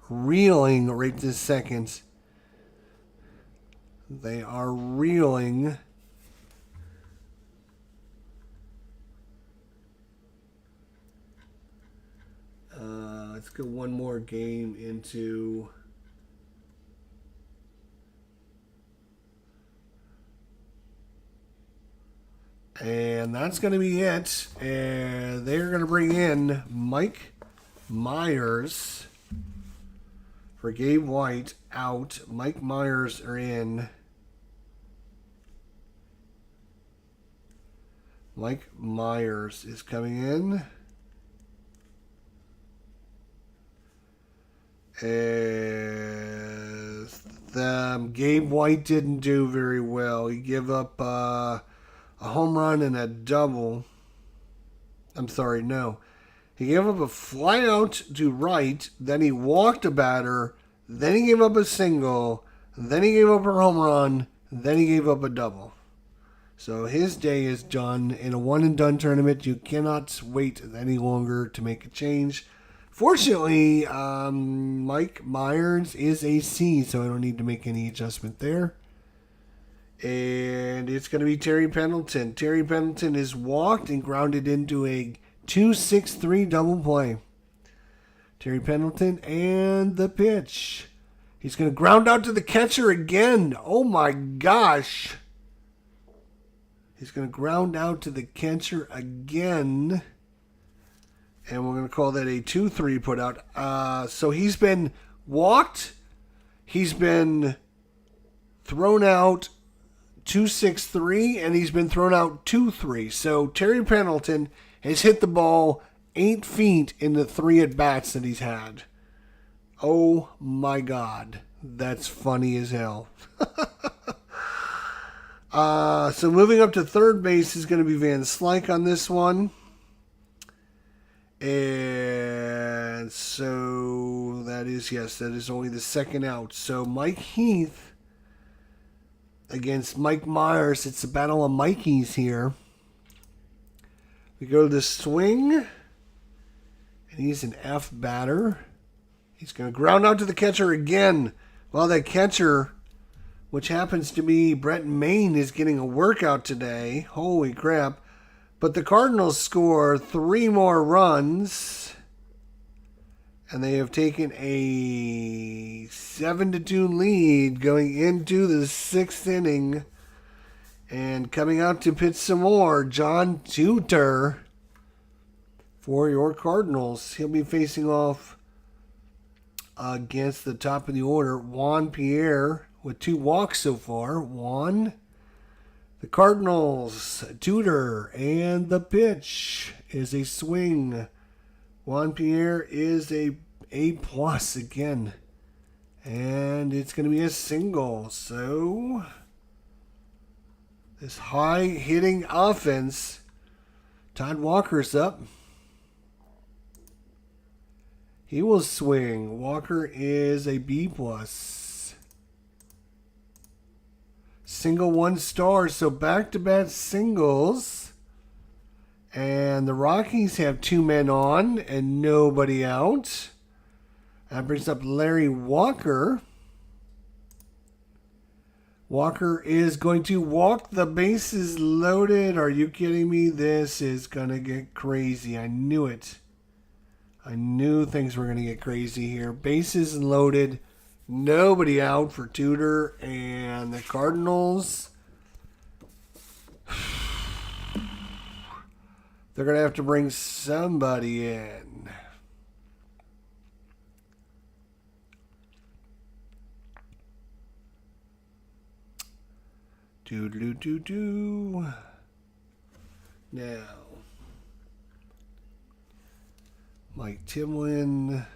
reeling right this second. They are reeling. Let's go one more game into... And that's going to be it. And they're going to bring in Mike Myers for Gabe White out. Mike Myers are in. Mike Myers is coming in. Gabe White didn't do very well. He gave up a home run and a double. I'm sorry, no. He gave up a fly out to right, then he walked a batter, then he gave up a single, then he gave up a home run, then he gave up a double. So his day is done. In a one and done tournament, you cannot wait any longer to make a change. Fortunately, Mike Myers is a C, so I don't need to make any adjustment there. And it's going to be Terry Pendleton. Terry Pendleton is walked and grounded into a 2-6-3 double play. Terry Pendleton and the pitch. He's going to ground out to the catcher again. Oh my gosh. He's going to ground out to the catcher again. And we're going to call that a 2-3 put out. So he's been walked. He's been thrown out 2-6-3. And he's been thrown out 2-3. So Terry Pendleton has hit the ball 8 feet in the 3 at-bats that he's had. Oh my God. That's funny as hell. So moving up to third base is going to be Van Slyke on this one. And so that is only the second out. So Mike Heath against Mike Myers. It's a battle of Mikeys here. We go to the swing. And he's an F batter. He's going to ground out to the catcher again. Well, that catcher, which happens to be Brett Maine, is getting a workout today. Holy crap. But the Cardinals score 3 more runs. And they have taken a 7-2 lead going into the 6th inning. And coming out to pitch some more, John Tudor for your Cardinals. He'll be facing off against the top of the order, Juan Pierre, with 2 walks so far. Juan, the Cardinals, Tudor, and the pitch is a swing. Juan Pierre is a A+ again. And it's going to be a single. So this high-hitting offense, Todd Walker's up. He will swing. Walker is a B+. Single 1 star, so back-to-back singles. And the Rockies have 2 men on and nobody out. That brings up Larry Walker. Walker is going to walk the bases loaded. Are you kidding me? This is going to get crazy. I knew it. I knew things were going to get crazy here. Bases loaded. Nobody out for Tudor. And the Cardinals, they're going to have to bring somebody in. Do. Now, Mike Timlin.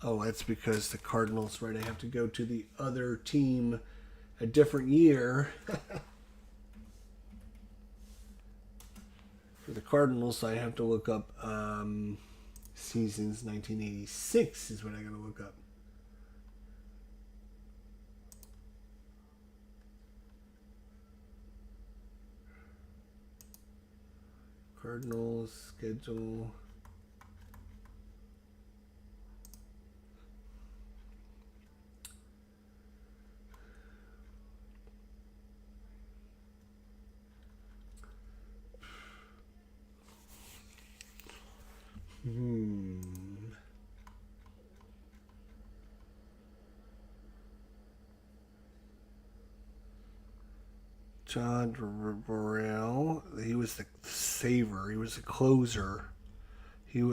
Oh, that's because the Cardinals, right? I have to go to the other team a different year. For the Cardinals, I have to look up seasons 1986 is what I got to look up. Cardinals schedule. Todd Burrell. was the saver. He was the closer.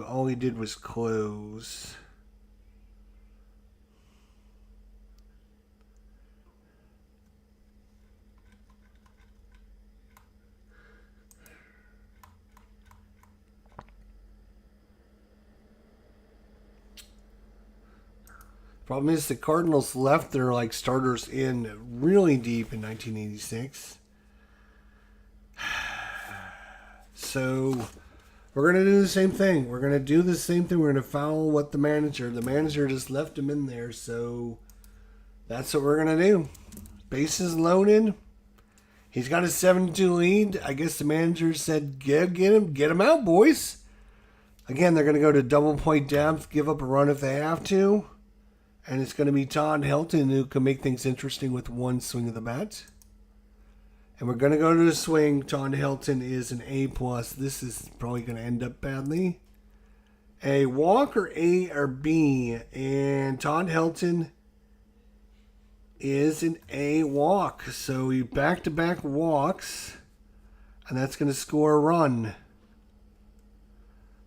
All he did was close. Problem is the Cardinals left their like starters in really deep in 1986. So we're going to do the same thing. We're going to do the same thing. We're going to follow what the manager just left him in there. So that's what we're going to do. Bases loaded. He's got a 7-2 lead. I guess the manager said, get him out, boys. Again, they're going to go to double play depth, give up a run if they have to. And it's going to be Todd Helton who can make things interesting with one swing of the bat. And we're going to go to the swing. Todd Helton is an A+. This is probably going to end up badly. A walk or A or B. And Todd Helton is an A walk. So he back-to-back walks. And that's going to score a run.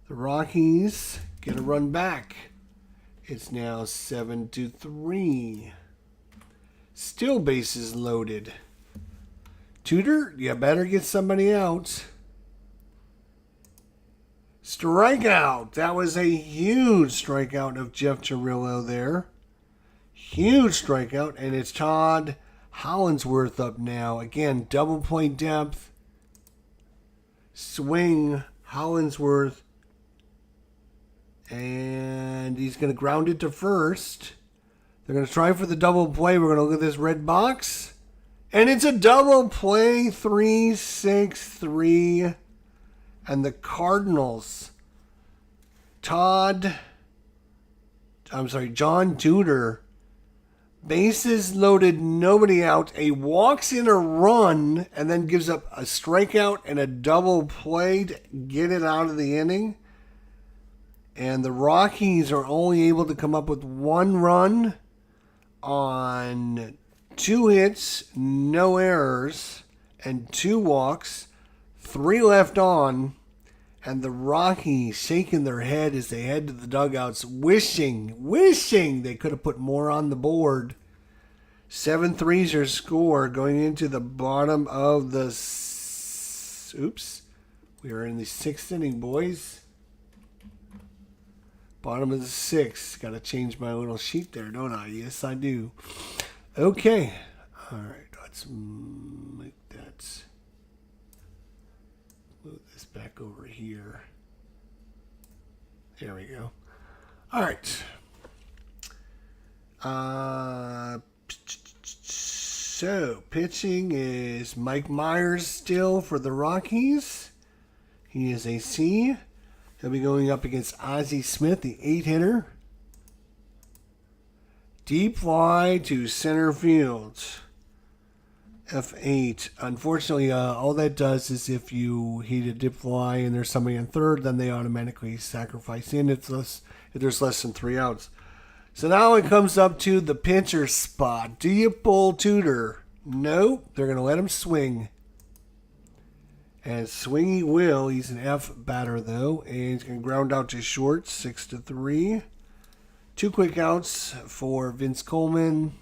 The Rockies get a run back. It's now 7-3. Still bases loaded. Tudor, you better get somebody out. Strikeout. That was a huge strikeout of Jeff Chirillo there. Huge strikeout. And it's Todd Hollinsworth up now. Again, double play depth. Swing. Hollinsworth. And he's going to ground it to first. They're going to try for the double play. We're going to look at this red box. And it's a double play, 3-6-3. And the Cardinals, John Tudor, bases loaded, nobody out. A walks in a run and then gives up a strikeout and a double play to get it out of the inning. And the Rockies are only able to come up with one run on 2 hits, no errors, and 2 walks, 3 left on. And the Rockies shaking their head as they head to the dugouts, wishing they could have put more on the board. 7-3's your score going into the bottom of the... Oops. We are in the 6th inning, boys. Bottom of the 6th. Got to change my little sheet there, don't I? Yes, I do. Okay. All right. Let's make that. Move this back over here. There we go. All right. So, pitching is Mike Myers still for the Rockies. He is a C. He'll be going up against Ozzie Smith, the 8-hitter. Deep fly to center field. F8. Unfortunately, all that does is if you hit a dip fly and there's somebody in third, then they automatically sacrifice in. If there's less than 3 outs. So now it comes up to the pitcher spot. Do you pull Tudor? No. They're going to let him swing. And swing he will. He's an F batter, though. And he's going to ground out to short, 6-3. 2 quick outs for Vince Coleman.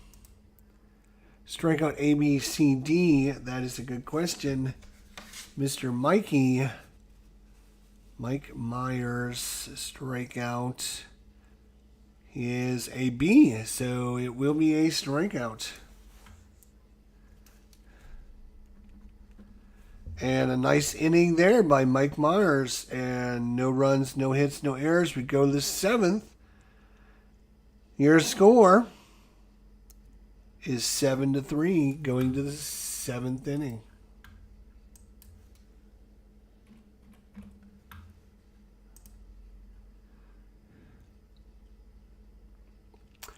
Strikeout A, B, C, D. That is a good question. Mr. Mike Myers, strikeout is a B. So it will be a strikeout. And a nice inning there by Mike Myers. And no runs, no hits, no errors. We go to the 7th. Your score is 7-3 going to the 7th inning.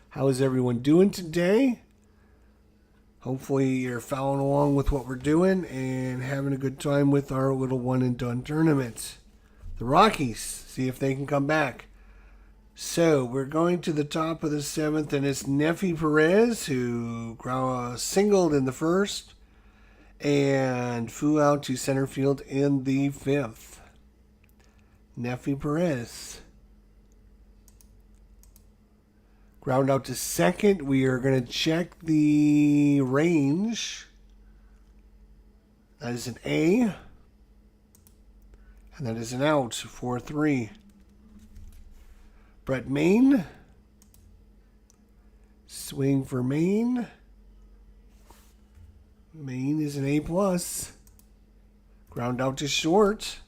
How is everyone doing today? Hopefully you're following along with what we're doing and having a good time with our little one and done tournament. The Rockies, see if they can come back. So we're going to the top of the 7th, and it's Nefi Perez who singled in the first. And Fu out to center field in the 5th. Nefi Perez. Ground out to second. We are going to check the range. That is an A. And that is an out. 4-3. Brett Maine. Swing for Maine. Maine is an A+. Ground out to short.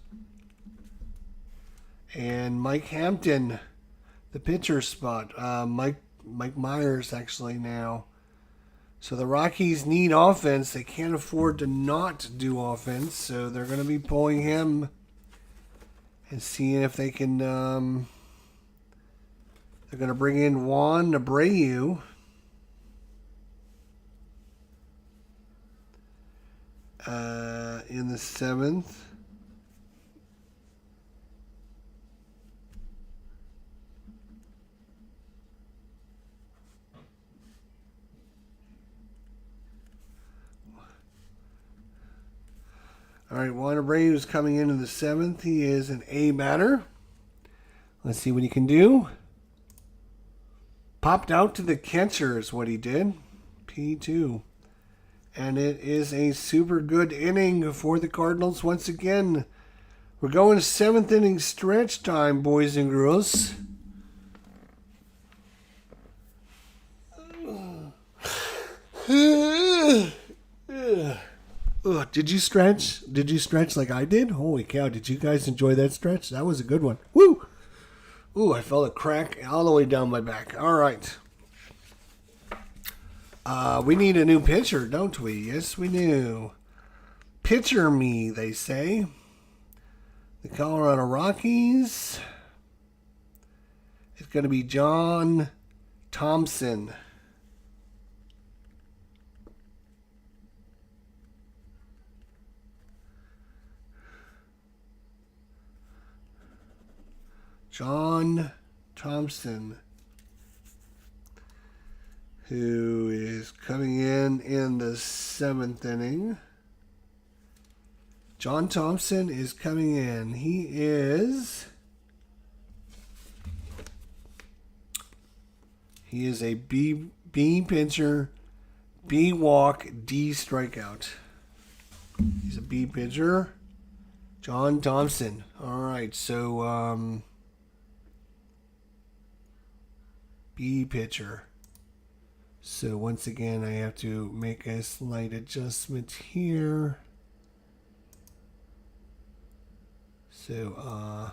And Mike Hampton, the pitcher spot. Mike Myers actually now. So the Rockies need offense. They can't afford to not do offense. So they're going to be pulling him and seeing if they can. They're going to bring in Juan Abreu. In the 7th. All right, Juan Abreu is coming in the 7th. He is an A batter. Let's see what he can do. Popped out to the catcher is what he did. P2. And it is a super good inning for the Cardinals once again. We're going to 7th inning stretch time, boys and girls. Did you stretch? Did you stretch like I did? Holy cow, did you guys enjoy that stretch? That was a good one. Woo! Ooh, I felt a crack all the way down my back. All right. We need a new pitcher, don't we? Yes, we do. Pitcher me, they say. The Colorado Rockies. It's going to be John Thompson. John Thompson, who is coming in the 7th inning. John Thompson is coming in. He is a B pitcher, B walk, D strikeout. He's a B pitcher. John Thompson. All right, so B pitcher. So once again, I have to make a slight adjustment here. So,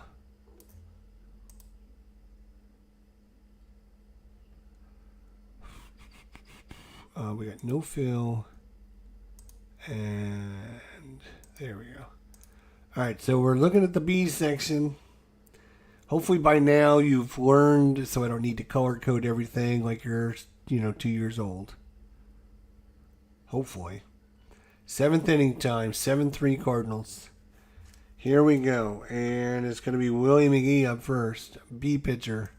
we got no fill, and there we go. All right, so we're looking at the B section. Hopefully by now you've learned, so I don't need to color code everything like you're, 2 years old. Hopefully. 7th inning time, 7-3 Cardinals. Here we go, and it's going to be Willie McGee up first. B pitcher.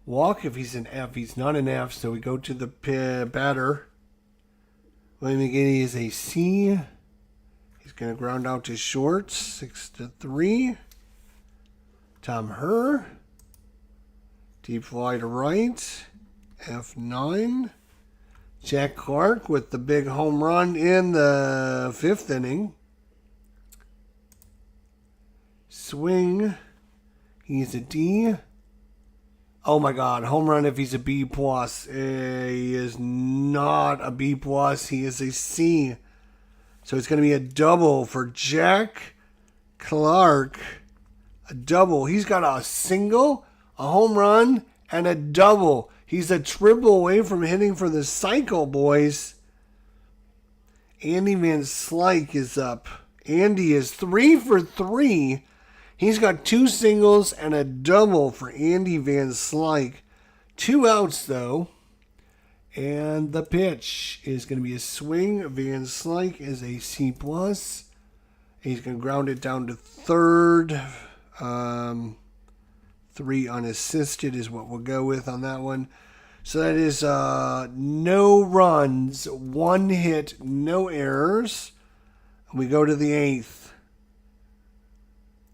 Walk if he's an F. He's not an F, so we go to the batter. Willie McGee is a C. He's going to ground out to short, 6-3. Tom Herr. Deep fly to right. F9. Jack Clark with the big home run in the 5th inning. Swing. He's a D. Oh my God, home run if he's a B+. He is not a B+. He is a C. So it's going to be a double for Jack Clark. A double. He's got a single, a home run, and a double. He's a triple away from hitting for the cycle, boys. Andy Van Slyke is up. Andy is 3 for 3. He's got 2 singles and a double for Andy Van Slyke. 2 outs, though. And the pitch is going to be a swing. Van Slyke is a C+. He's going to ground it down to third. 3 unassisted is what we'll go with on that one. So that is no runs, 1 hit, no errors. We go to the 8th.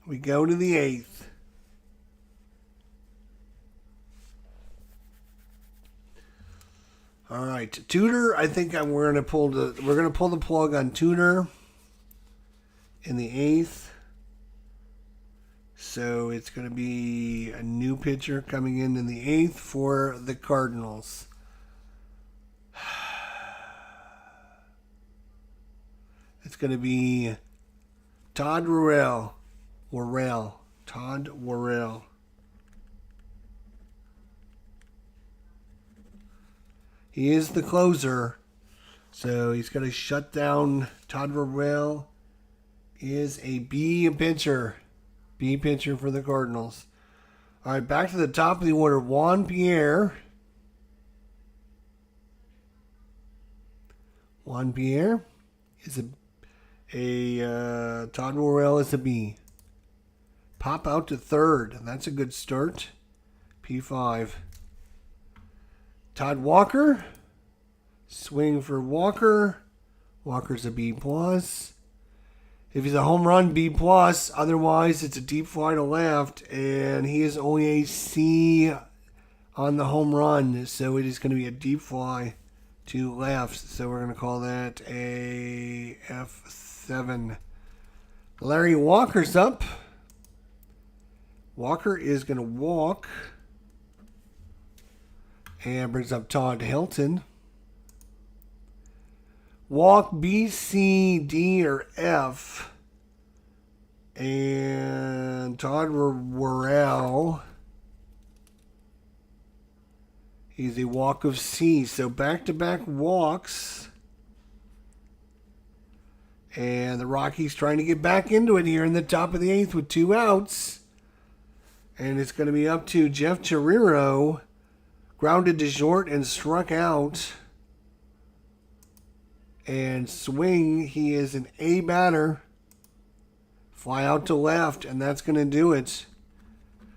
We go to the 8th. All right, Tudor. I think we're gonna pull the plug on Tudor in the 8th. So it's gonna be a new pitcher coming in the 8th for the Cardinals. It's gonna be Todd Worrell. Todd Worrell. He is the closer, so he's going to shut down. Todd Worrell is a B pitcher for the Cardinals. All right, back to the top of the order. Juan Pierre. Juan Pierre is Todd Worrell is a B. Pop out to third, and that's a good start. P5. Todd Walker. Swing for Walker. Walker's a B+. If he's a home run, B+. Otherwise, it's a deep fly to left, and he is only a C on the home run, so it is going to be a deep fly to left. So we're going to call that a F7. Larry Walker's up. Walker is going to walk. And brings up Todd Hilton. Walk B, C, D, or F. And Todd Worrell. He's a walk of C. So back-to-back walks. And the Rockies trying to get back into it here in the top of the 8th with 2 outs. And it's going to be up to Jeff Chiriro. Grounded to short and struck out. And swing, he is an A batter. Fly out to left, and that's going to do it.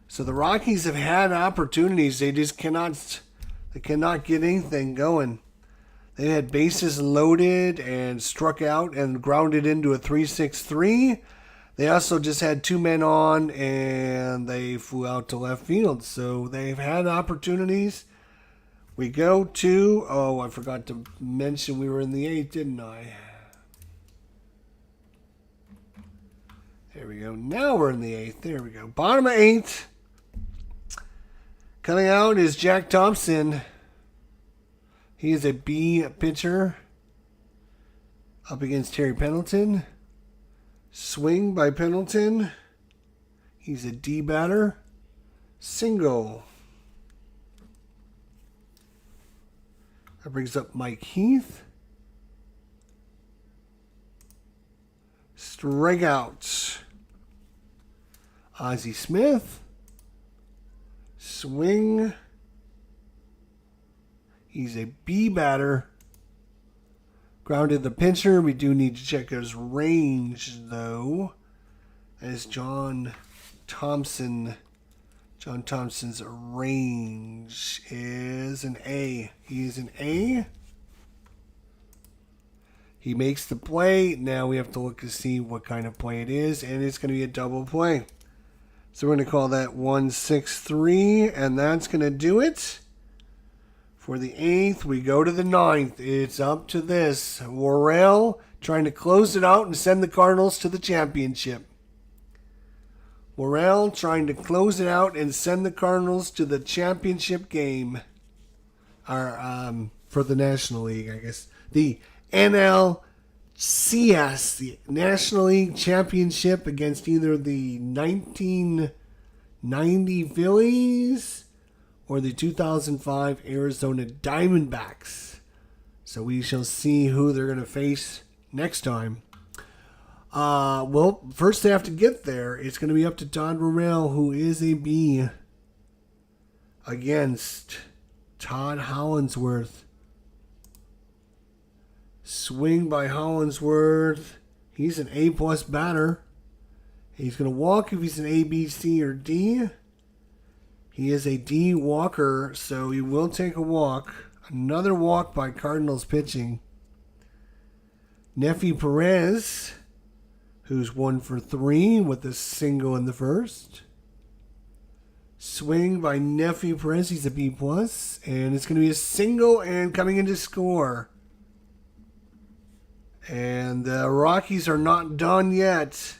So the Rockies have had opportunities. They just cannot get anything going. They had bases loaded and struck out and grounded into a 3-6-3. They also just had 2 men on, and they flew out to left field. So they've had opportunities. We go to, I forgot to mention we were in the 8th, didn't I? There we go. Now we're in the 8th. There we go. Bottom of 8th. Coming out is Jack Thompson. He is a B pitcher. Up against Terry Pendleton. Swing by Pendleton. He's a D batter. Single. That brings up Mike Heath. Strikeouts. Ozzie Smith. Swing. He's a B batter. Grounded the pitcher. We do need to check his range, though. As John Thompson's range is an A. He is an A. He makes the play. Now we have to look to see what kind of play it is, and it's going to be a double play. So we're going to call that 1-6-3, and that's going to do it. For the 8th, we go to the 9th. It's up to this. Worrell trying to close it out and send the Cardinals to the championship. Worrell trying to close it out and send the Cardinals to the championship game. Or, for the National League, I guess. The NLCS, the National League Championship against either the 1990 Phillies or the 2005 Arizona Diamondbacks. So we shall see who they're going to face next time. Well, first they have to get there. It's going to be up to Todd Worrell, who is a B, against Todd Hollinsworth. Swing by Hollinsworth. He's an A+ batter. He's going to walk if he's an A, B, C, or D. He is a D walker, so he will take a walk. Another walk by Cardinals pitching. Nefi Perez, who's 1 for 3 with a single in the first. Swing by Nefi Perez. He's a B+. And it's going to be a single and coming in to score. And the Rockies are not done yet.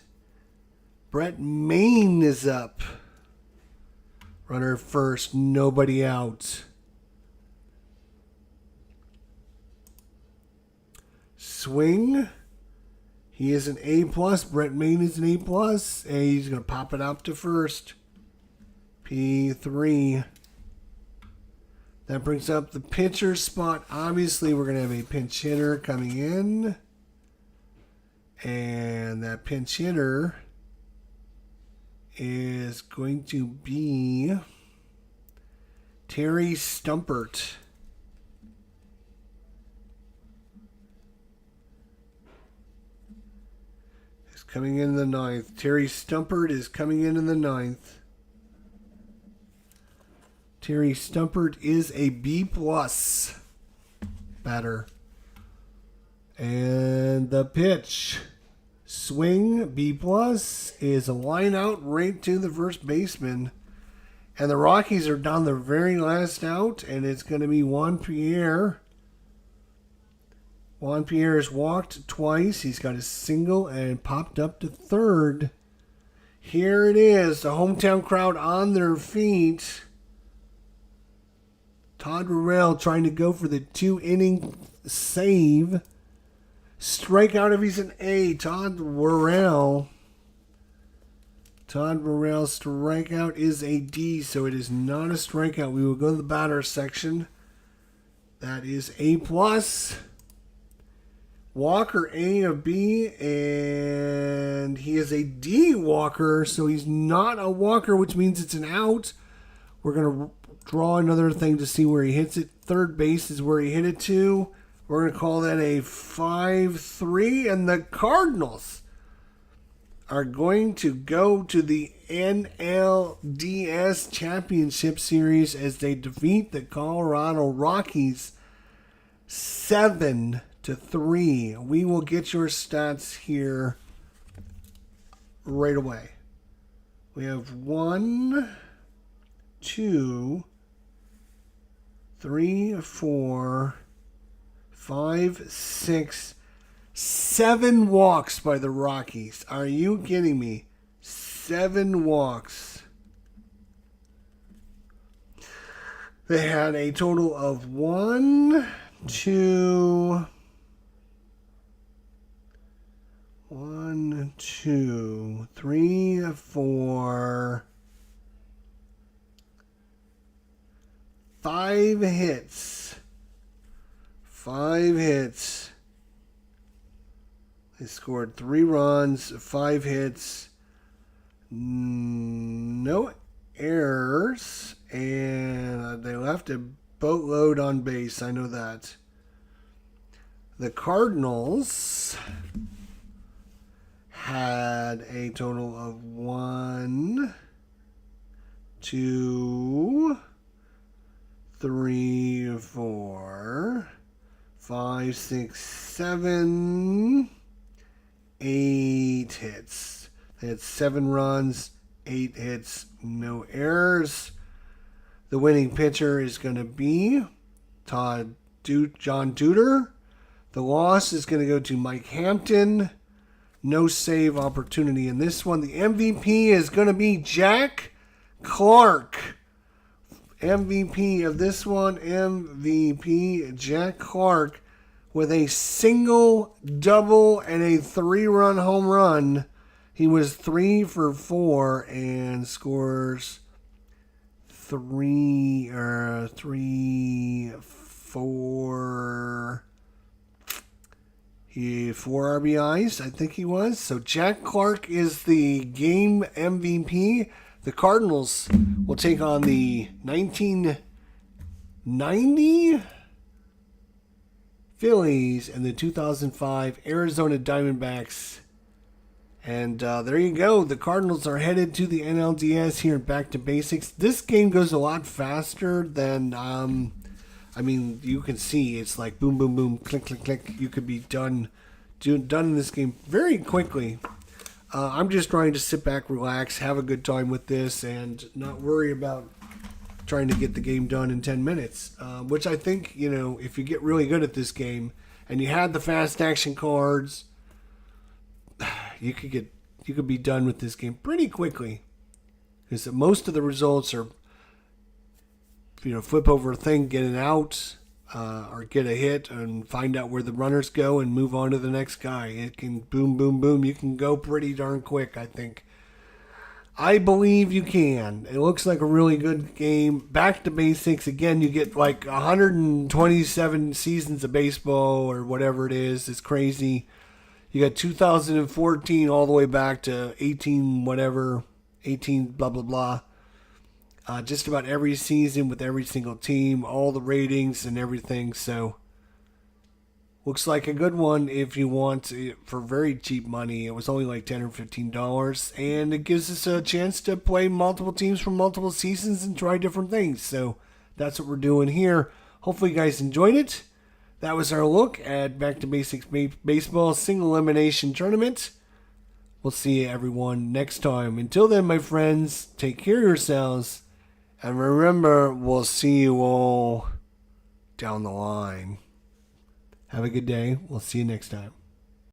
Brett Maine is up. Runner first, nobody out. Swing. He is an A+. Brett Maine is an A+. And he's going to pop it up to first. P3. That brings up the pitcher spot. Obviously, we're going to have a pinch hitter coming in. And that pinch hitter is going to be Terry Stumpert. Is coming in the 9th. Terry Stumpert is coming in the 9th. Terry Stumpert is a B+ batter. And the pitch. Swing, B+, is a line out right to the first baseman. And the Rockies are down the very last out, and it's going to be Juan Pierre. Juan Pierre has walked twice. He's got a single and popped up to third. Here it is, the hometown crowd on their feet. Todd Burrell trying to go for the 2-inning save. Strikeout if he's an A. Todd Burrell. Todd Burrell's strikeout is a D, so it is not a strikeout. We will go to the batter section. That is A+. Walker A of B, and he is a D walker, so he's not a walker, which means it's an out. We're going to draw another thing to see where he hits it. Third base is where he hit it to. We're going to call that a 5-3, and the Cardinals are going to go to the NLDS Championship Series as they defeat the Colorado Rockies 7-3. We will get your stats here right away. We have 1, 2, 3, 4, 5, 6, 7 walks by the Rockies. Are you kidding me? 7 walks. They had a total of 1, 2, 3, 4, 5 hits. 5 hits. They scored 3 runs, 5 hits, no errors, and they left a boatload on base. I know that. The Cardinals had a total of 1, 2, 3, 4, 5, 6, 7, 8 hits. They had 7 runs, 8 hits, no errors. The winning pitcher is going to be John Duder. The loss is going to go to Mike Hampton. No save opportunity in this one. The MVP is going to be Jack Clark. MVP of this one, MVP Jack Clark with a single, double, and a 3-run home run. He was 3 for 4 and scores 4 RBIs, I think he was. So Jack Clark is the game MVP. The Cardinals will take on the 1990 Phillies and the 2005 Arizona Diamondbacks And there you go. The Cardinals are headed to the NLDS here at Back to Basics. This game goes a lot faster than, I mean, you can see it's like boom, boom, boom, click, click, click. You could be done in this game very quickly. I'm just trying to sit back, relax, have a good time with this, and not worry about trying to get the game done in 10 minutes. Which I think, you know, if you get really good at this game and you had the fast action cards, you could be done with this game pretty quickly, because most of the results are, you know, flip over a thing, get it out, or get a hit and find out where the runners go and move on to the next guy. It can boom, boom, boom. You can go pretty darn quick, I think. I believe you can. It looks like a really good game. Back to Basics. Again, you get like 127 seasons of baseball or whatever it is. It's crazy. You got 2014 all the way back to 18 whatever, 18 blah, blah, blah. Just about every season with every single team, all the ratings and everything. So, looks like a good one if you want it for very cheap money. It was only like $10 or $15. And it gives us a chance to play multiple teams from multiple seasons and try different things. So, that's what we're doing here. Hopefully you guys enjoyed it. That was our look at Back to Basics Baseball Single Elimination Tournament. We'll see everyone next time. Until then, my friends, take care of yourselves. And remember, we'll see you all down the line. Have a good day. We'll see you next time.